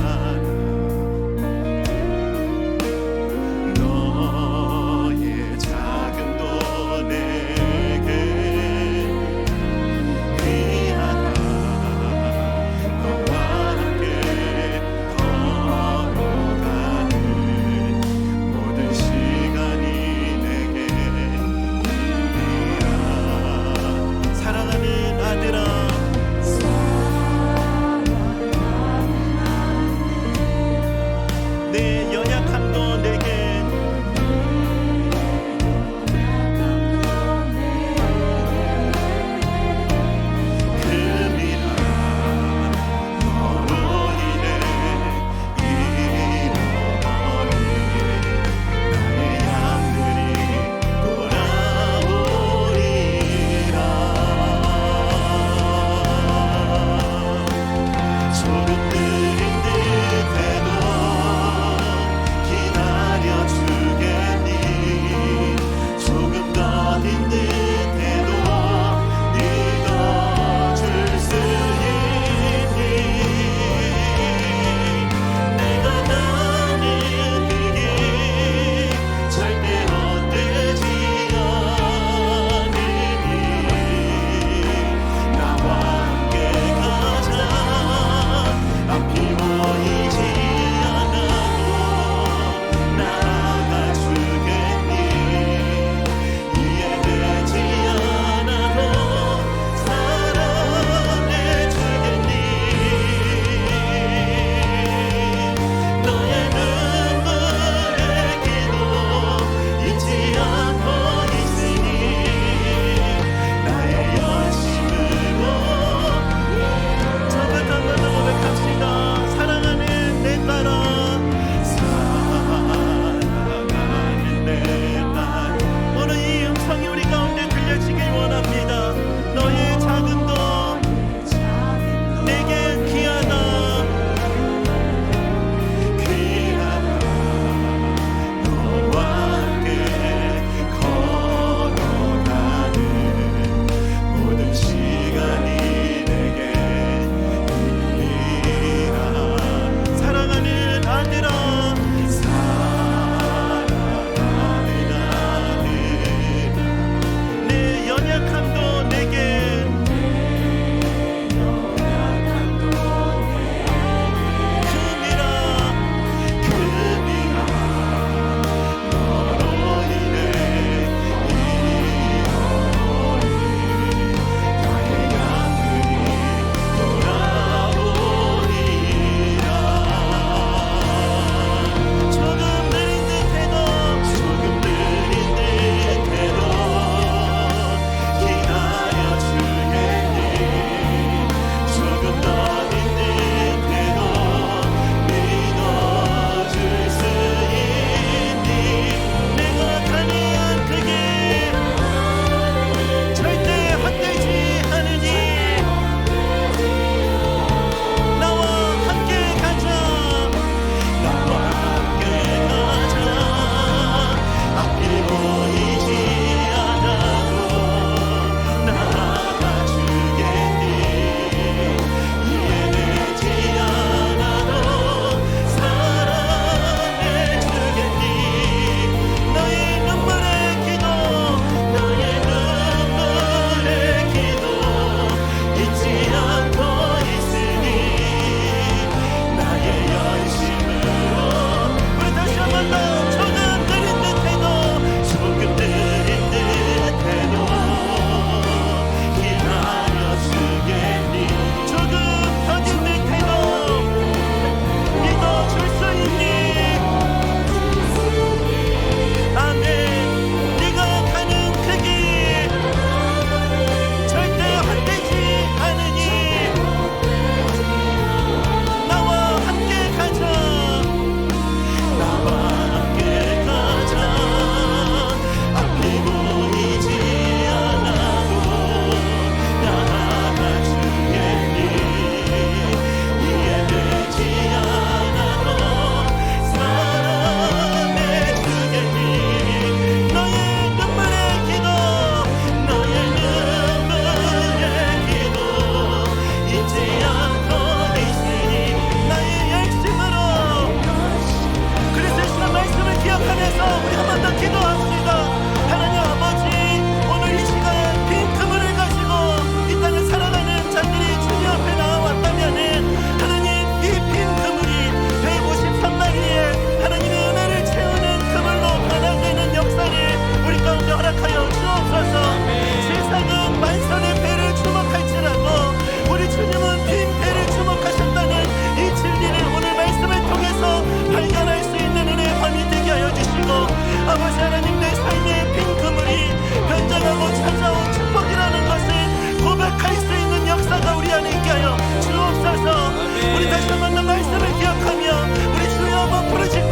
너의 작은도 내게 귀하다. 너와 함께 걸어가는 모든 시간이 내게 사랑하는 아들아,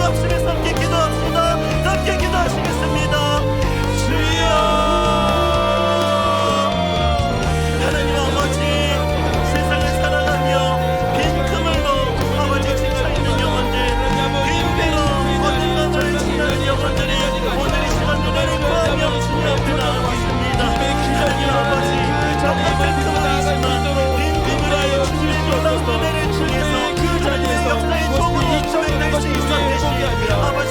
합심해서 함께 기도합시다. 함께 기도하시겠습니다. 주여 하나님 아버지, 세상을 살아가며 빈틈을로 아버지 지쳐있는 영혼들, 빈배로 어딘가를 지나는 영혼들이 오늘 이 시간 은혜를 구하며 주님 앞에 나아왔습니다. 하나님 아버지, 정말 빈틈은 있지만 빈틈으로 주님의 놀라운 은혜를 통해서 그 자리에 역사의 종으로 고백될 수 있었듯이 아버지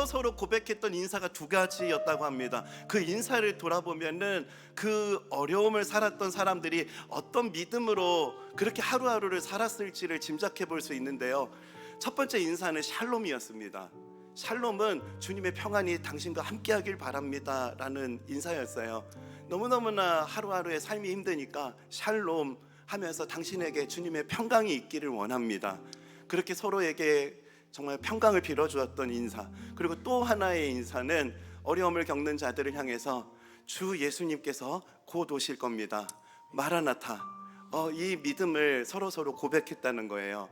서로 고백했던 인사가 두 가지였다고 합니다. 그 인사를 돌아보면은 그 어려움을 살았던 사람들이 어떤 믿음으로 그렇게 하루하루를 살았을지를 짐작해 볼 수 있는데요. 첫 번째 인사는 샬롬이었습니다. 샬롬은 주님의 평안이 당신과 함께하길 바랍니다 라는 인사였어요. 너무너무나 하루하루의 삶이 힘드니까 샬롬 하면서 당신에게 주님의 평강이 있기를 원합니다. 그렇게 서로에게 정말 평강을 빌어주었던 인사. 그리고 또 하나의 인사는 어려움을 겪는 자들을 향해서 주 예수님께서 곧 오실 겁니다, 마라나타. 이 믿음을 서로 고백했다는 거예요.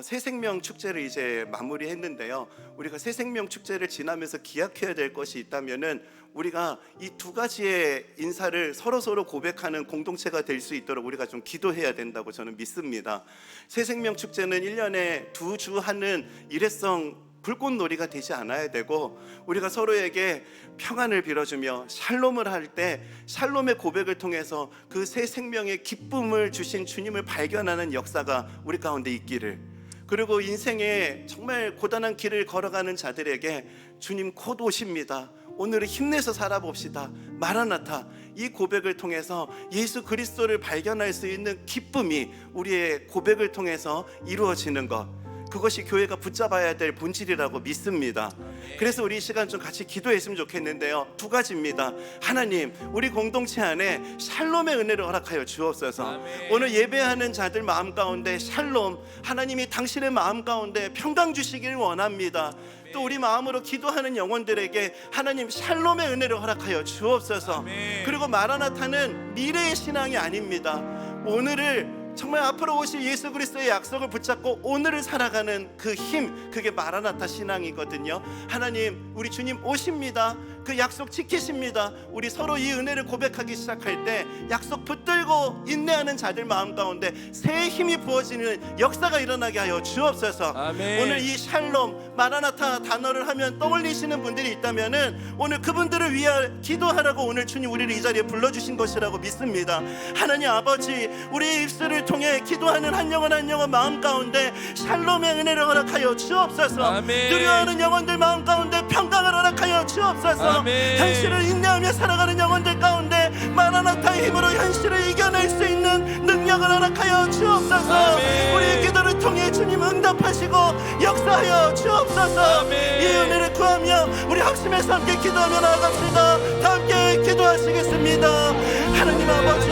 새생명 축제를 이제 마무리했는데요. 우리가 새생명 축제를 지나면서 기약해야 될 것이 있다면은 우리가 이 두 가지의 인사를 서로 고백하는 공동체가 될 수 있도록 우리가 좀 기도해야 된다고 저는 믿습니다. 새생명 축제는 1년에 2주 하는 일회성 불꽃놀이가 되지 않아야 되고, 우리가 서로에게 평안을 빌어주며 샬롬을 할 때 샬롬의 고백을 통해서 그 새 생명의 기쁨을 주신 주님을 발견하는 역사가 우리 가운데 있기를, 그리고 인생에 정말 고단한 길을 걸어가는 자들에게 주님 곧 오십니다, 오늘은 힘내서 살아봅시다, 마라나타, 이 고백을 통해서 예수 그리스도를 발견할 수 있는 기쁨이 우리의 고백을 통해서 이루어지는 것, 그것이 교회가 붙잡아야 될 본질이라고 믿습니다. 그래서 우리 이 시간 좀 같이 기도했으면 좋겠는데요. 두 가지입니다. 하나님, 우리 공동체 안에 샬롬의 은혜를 허락하여 주옵소서. 오늘 예배하는 자들 마음 가운데 샬롬, 하나님이 당신의 마음 가운데 평강 주시길 원합니다. 또 우리 마음으로 기도하는 영혼들에게 하나님 샬롬의 은혜를 허락하여 주옵소서. 그리고 마라나타는 미래의 신앙이 아닙니다. 오늘을 정말 앞으로 오실 예수 그리스도의 약속을 붙잡고 오늘을 살아가는 그 힘, 그게 마라나타 신앙이거든요. 하나님, 우리 주님 오십니다. 그 약속 지키십니다. 우리 서로 이 은혜를 고백하기 시작할 때 약속 붙들고 인내하는 자들 마음 가운데 새 힘이 부어지는 역사가 일어나게 하여 주옵소서. 아멘. 오늘 이 샬롬, 마라나타 단어를 하면 떠올리시는 분들이 있다면은 오늘 그분들을 위하여 기도하라고 오늘 주님 우리를 이 자리에 불러주신 것이라고 믿습니다. 하나님 아버지, 우리의 입술을 통해 기도하는 한 영혼 한 영혼 마음 가운데 샬롬의 은혜를 허락하여 주옵소서. 아멘. 두려워하는 영혼들 마음 가운데 평강을 허락하여 주옵소서. 아멘. 현실을 인내하며 살아가는 영혼들 가운데 마라나타의 힘으로 현실을 이겨낼 수 있는 능력을 허락하여 주옵소서. 아멘. 우리의 기도를 통해 주님 응답하시고 역사하여 주옵소서. 아멘. 이 은혜를 구하며 우리 학심에서 함께 기도하며 나아갑시다. 다 함께 기도하시겠습니다. 하나님 아버지,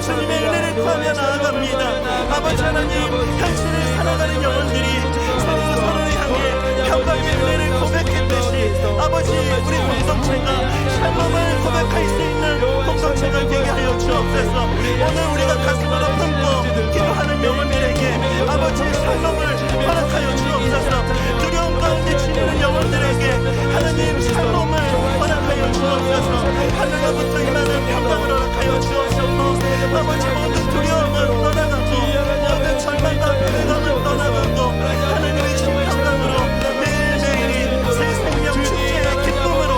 주님의 은혜를 구하며 나아갑니다. 아버지 하나님, 현실을 살아가는 영혼들이 서로를 향해 평강의 은혜를 고백했듯이 아버지, 우리 공동체가 샬롬을 고백할 수 있는 공동체가 되게 하여 주옵소서. 오늘 우리가 가슴으로 품고 기도하는 영혼들에게 아버지 샬롬을 허락하여 주옵소서. 두려움 가운데 지내는 영혼들에게 하나님 샬롬을 허락하여 주옵소서. 하늘로부터 임하는 평강을 허락하여 주옵소서. 아버지, 모든 두려움은 떠나가고 모든 절망과 불안감은 떠나가고 하나님의 신평강으로 매일매일이 새 생명 축제의 기쁨으로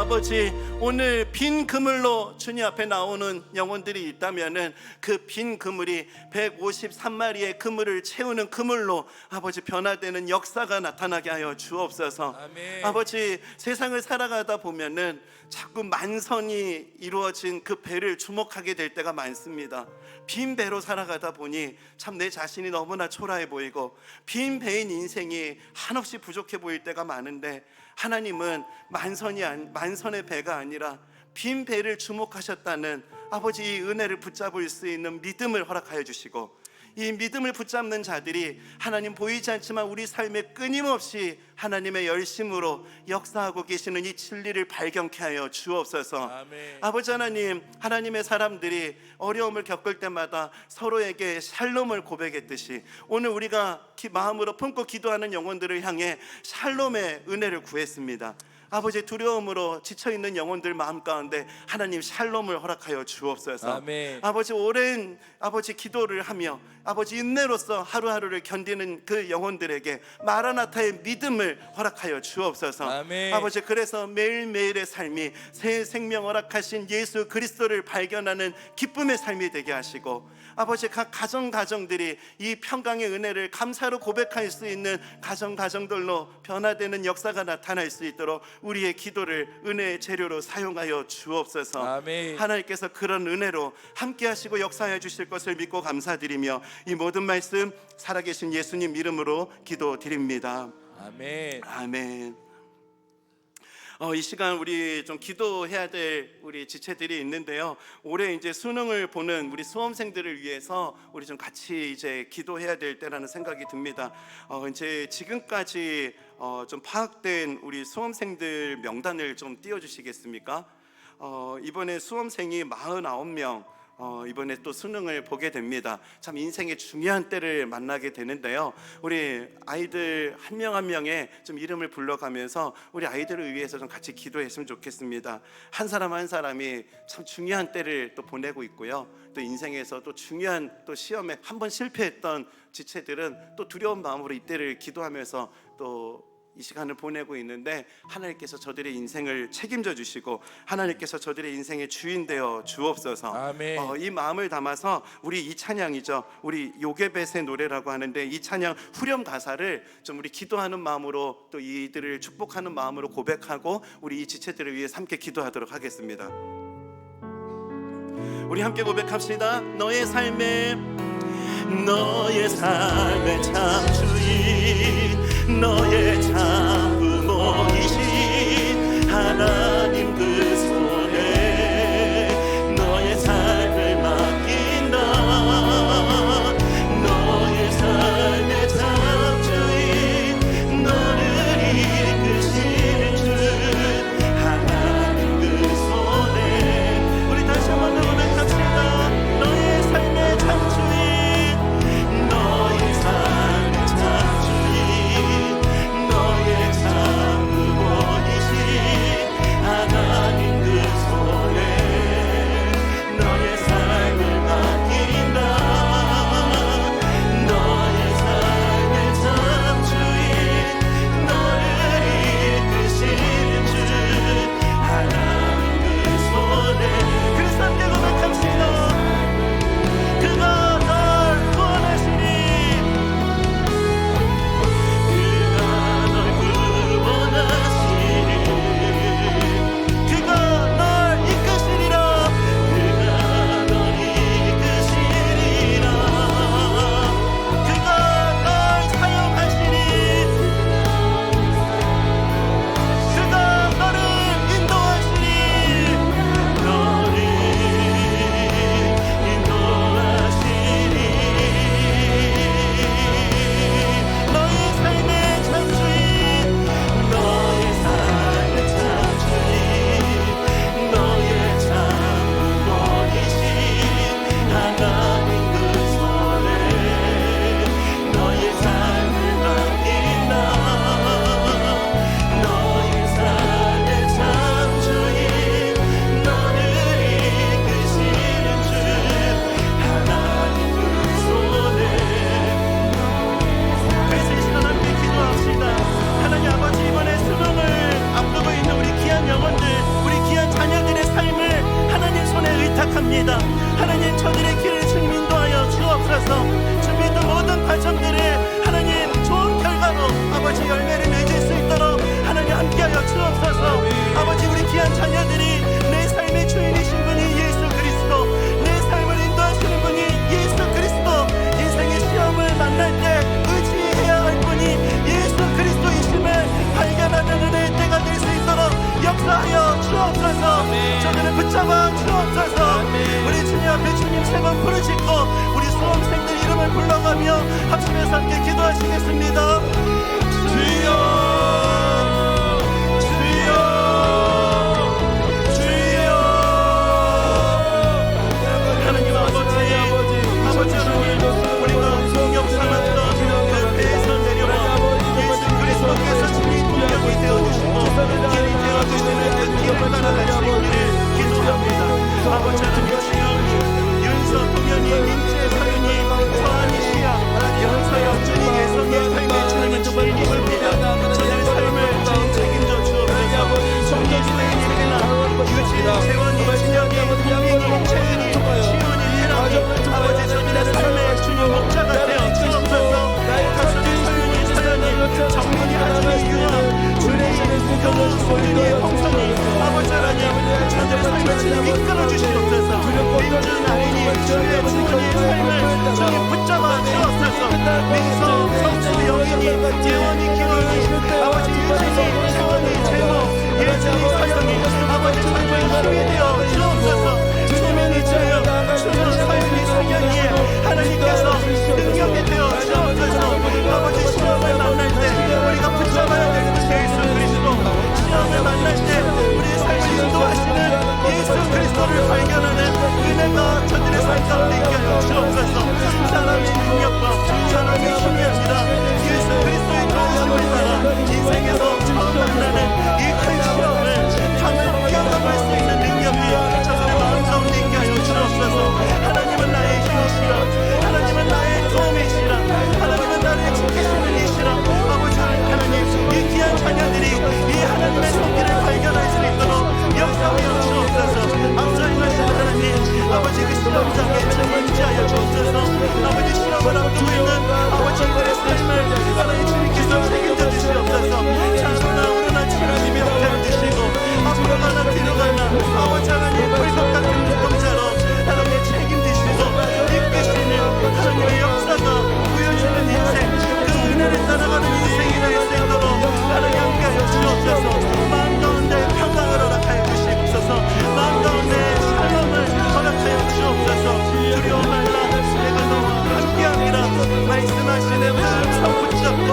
아버지, 오늘 빈 그물로 주님 앞에 나오는 영혼들이 있다면은 그 빈 그물이 153마리의 그물을 채우는 그물로 아버지 변화되는 역사가 나타나게 하여 주옵소서. 아멘. 아버지, 세상을 살아가다 보면은 자꾸 만선이 이루어진 그 배를 주목하게 될 때가 많습니다. 빈 배로 살아가다 보니 참 내 자신이 너무나 초라해 보이고 빈 배인 인생이 한없이 부족해 보일 때가 많은데, 하나님은 만선의 배가 아니라 빈 배를 주목하셨다는 아버지 이 은혜를 붙잡을 수 있는 믿음을 허락하여 주시고, 이 믿음을 붙잡는 자들이 하나님 보이지 않지만 우리 삶에 끊임없이 하나님의 열심으로 역사하고 계시는 이 진리를 발견케 하여 주옵소서. 아멘. 아버지 하나님, 하나님의 사람들이 어려움을 겪을 때마다 서로에게 샬롬을 고백했듯이 오늘 우리가 마음으로 품고 기도하는 영혼들을 향해 샬롬의 은혜를 구했습니다. 아버지, 두려움으로 지쳐있는 영혼들 마음 가운데 하나님 샬롬을 허락하여 주옵소서. 아멘. 아버지, 오랜 아버지 기도를 하며 아버지 인내로서 하루하루를 견디는 그 영혼들에게 마라나타의 믿음을 허락하여 주옵소서. 아멘. 아버지, 그래서 매일매일의 삶이 새 생명 허락하신 예수 그리스도를 발견하는 기쁨의 삶이 되게 하시고, 아버지 각 가정들이 이 평강의 은혜를 감사로 고백할 수 있는 가정들로 변화되는 역사가 나타날 수 있도록 우리의 기도를 은혜의 재료로 사용하여 주옵소서. 아멘. 하나님께서 그런 은혜로 함께 하시고 역사해 주실 것을 믿고 감사드리며 이 모든 말씀 살아계신 예수님 이름으로 기도드립니다. 아멘. 아멘. 이 시간 우리 좀 기도해야 될 우리 지체들이 있는데요. 올해 이제 수능을 보는 우리 수험생들을 위해서 우리 좀 같이 이제 기도해야 될 때라는 생각이 듭니다. 이제 지금까지 좀 파악된 우리 수험생들 명단을 좀 띄워주시겠습니까? 이번에 수험생이 49명 이번에 또 수능을 보게 됩니다. 참 인생의 중요한 때를 만나게 되는데요. 우리 아이들 한 명 한 명의 좀 이름을 불러가면서 우리 아이들을 위해서 좀 같이 기도했으면 좋겠습니다. 한 사람 한 사람이 참 중요한 때를 또 보내고 있고요. 또 인생에서 또 중요한 또 시험에 한 번 실패했던 지체들은 또 두려운 마음으로 이때를 기도하면서 또 이 시간을 보내고 있는데, 하나님께서 저들의 인생을 책임져 주시고 하나님께서 저들의 인생의 주인 되어 주옵소서. 아멘. 이 마음을 담아서 우리 이 찬양이죠, 우리 요게벳의 노래라고 하는데 이 찬양 후렴 가사를 좀 우리 기도하는 마음으로 또 이들을 축복하는 마음으로 고백하고 우리 이 지체들을 위해서 함께 기도하도록 하겠습니다. 우리 함께 고백합시다. 너의 삶의 참 주인, 너의 참 부모이신 하나님 그 손에 너의 삶을 맡긴다. 너의 삶의 참 주인, 너를 이끄시는 주 하나님 그 손에. 우리 다시 한번 고백합시다. 너의 삶의 참 주인, 너의 삶의 참 주인, 함께하여 주옵소서. 아버지, 우리 귀한 자녀들이 내 삶의 주인이신 분이 예수 그리스도, 내 삶을 인도하시는 분이 예수 그리스도, 인생의 시험을 만날 때 의지해야 할 분이 예수 그리스도이심을 발견하는 은혜의 때가 될 수 있도록 역사하여 주옵소서. 저들을 붙잡아 주옵소서. 우리 주님 앞에 주님 세 번 부르짖고 우리 수험생들 이름을 불러가며 합심해서 함께 기도하시겠습니다. 주여, 주여, 주여. 하나님 아버지 하나님, 우리가 공격 삼았던 그 배에서 내려와 예수 그리스도께서 주님 공격이 되어주시고 길이 되어주시는 그 길을 따라갈 수 있기를 기도합니다. 아버지 하나님, 주여, 윤서, 동현이, 민재, 서윤이, 서한이, 시야, 영서여, 주님, 예성의 삶의 주님은 주인이십니다. 저들의 삶을 주님 책임져 주옵소서. 정기진의 일이나 유진, 재원이, 진혁이, 동민이, 채은이, 시온이, 혜랑이, 아버지 저들의 삶의 주님 목자가 되어 주옵소서. 가수의 서윤이, 서연이, 정민이, 하진이, 유아, 주님, 경우, 소윤이의 홍성이, 아버지 하나님, 저들의 삶을 주님 이끌어 주시옵소서. 민준, 아린이, 주의 주문의 삶을 주님 붙잡아 주옵소서. 민서, 성수, 영인이, 예원이, 기원이, 아버지 유진이, 채원이, 재모, 예진이, 서영이, 아버지 삶을 힘이 되어 주옵소서. 주님의 주여, 주여, 서윤이, 성현이, 하나님께서 능력이 되어 주옵소서. 아버지 시험을 만날 때 우리가 붙잡아야 될 것이 예수 그리스도, 시험을 만날 때 우리의 삶을 인도하시는 예수 그리스도를 발견하는 은혜가 저들의 삶 가운데 있게 하여 주옵소서. 사람의 능력과 사람의 힘이 아니라 예수 그리스도의 도우심을 따라 인생에서 처음 만나는 이 큰 시험을 참을 뛰어넘을 수 있는 능력이 저들의 마음 가운데 있게 하여 주옵소서. 하나님은 나의 힘이시라, 하나님은 나의 도움이시라, 하나님은 나를 지키시는 이시라. 아버지 하나님, 이 귀한 자녀들이 이 하나님의 손길을 발견할 수 있도록 역사하여 주옵소서. 앞서 행하시는 하나님, 아버지 그 시험장에 책임지하여 주옵소서. 아버지 시험을 앞두고 있는 아버지 이들의 삶을 하나님 주님께서 책임져 주시옵소서. 자로나 오르나 치러지며 되어주시고 앞으로 가나 뒤로 가나 아버지 하나님 불것 같은 무공자로 하나님 책임지시고 이끄시는 하나님의 역사가 보여주는 인생, 그 은혜를 따라가는 인생이 될 수 있도록 하나님 함께하여 주옵소서. 마음 가운데 평강을 허락하여 주시옵소서. 마음 가운데 샬롬을 허락하여 주옵소서. 두려워 말라, 내가 너와 함께함이라 말씀하시는 그 손 붙잡고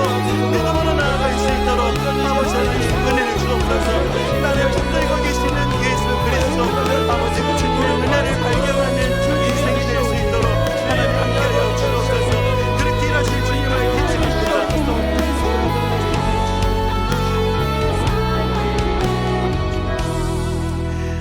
믿음으로 나아갈 수 있도록 아버지 하나님 은혜를 주옵소서. 나를 붙들고 계시는 예수 그리스도, 아버지 그 주님의 은혜를 발견하는 인생이 될 수 있도록 하나님 함께하여 주옵소서. 그렇게 일하실 주님을 기대합니다.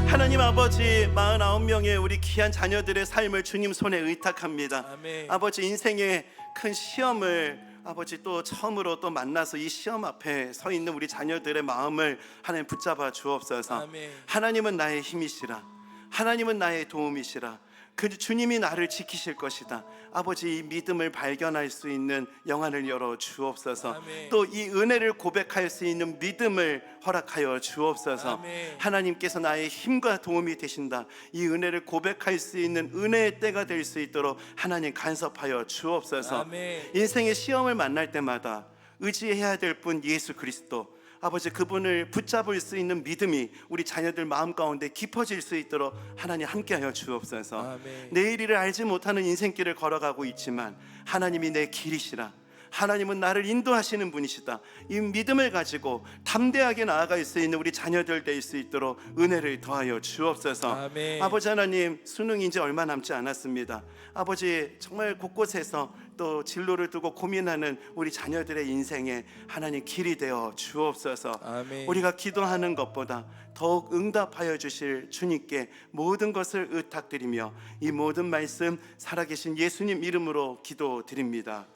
하나님 아버지, 49명의 우리 귀한 자녀들의 삶을 주님 손에 의탁합니다. 아멘. 아버지, 인생의 큰 시험을 아버지 또 처음으로 또 만나서 이 시험 앞에 서 있는 우리 자녀들의 마음을 하나님 붙잡아 주옵소서. 아멘. 하나님은 나의 힘이시라, 하나님은 나의 도움이시라, 그 주님이 나를 지키실 것이다. 아버지, 이 믿음을 발견할 수 있는 영안을 열어 주옵소서. 아멘. 또 이 은혜를 고백할 수 있는 믿음을 허락하여 주옵소서. 아멘. 하나님께서 나의 힘과 도움이 되신다, 이 은혜를 고백할 수 있는 은혜의 때가 될 수 있도록 하나님 간섭하여 주옵소서. 아멘. 인생의 시험을 만날 때마다 의지해야 될 분 예수 그리스도, 아버지 그분을 붙잡을 수 있는 믿음이 우리 자녀들 마음 가운데 깊어질 수 있도록 하나님 함께하여 주옵소서. 아멘. 내일을 알지 못하는 인생길을 걸어가고 있지만 하나님이 내 길이시라, 하나님은 나를 인도하시는 분이시다, 이 믿음을 가지고 담대하게 나아갈 수 있는 우리 자녀들 될 수 있도록 은혜를 더하여 주옵소서. 아멘. 아버지 하나님, 수능이 이제 얼마 남지 않았습니다. 아버지, 정말 곳곳에서 또 진로를 두고 고민하는 우리 자녀들의 인생에 하나님 길이 되어 주옵소서. 아멘. 우리가 기도하는 것보다 더욱 응답하여 주실 주님께 모든 것을 의탁드리며 이 모든 말씀 살아계신 예수님 이름으로 기도드립니다.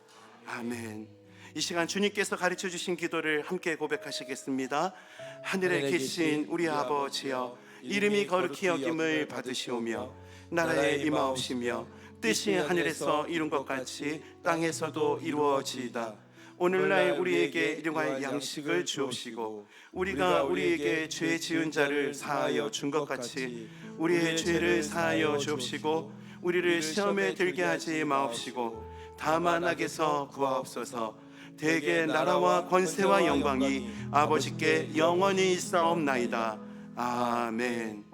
아멘. 이 시간 주님께서 가르쳐 주신 기도를 함께 고백하시겠습니다. 하늘에 계신 우리 아버지여, 이름이 거룩히 여김을 받으시오며 나라에 임하옵시며 뜻이 하늘에서 이룬 것 같이 땅에서도 이루어지이다. 오늘날 우리에게 일용할 양식을 주옵시고 우리가 우리에게 죄 지은 자를 사하여 준 것 같이 우리의 죄를 사하여 주옵시고 우리를 시험에 들게 하지 마옵시고 다만 악에서 구하옵소서. 대개 나라와 권세와 영광이 아버지께 영원히 있사옵나이다. 아멘.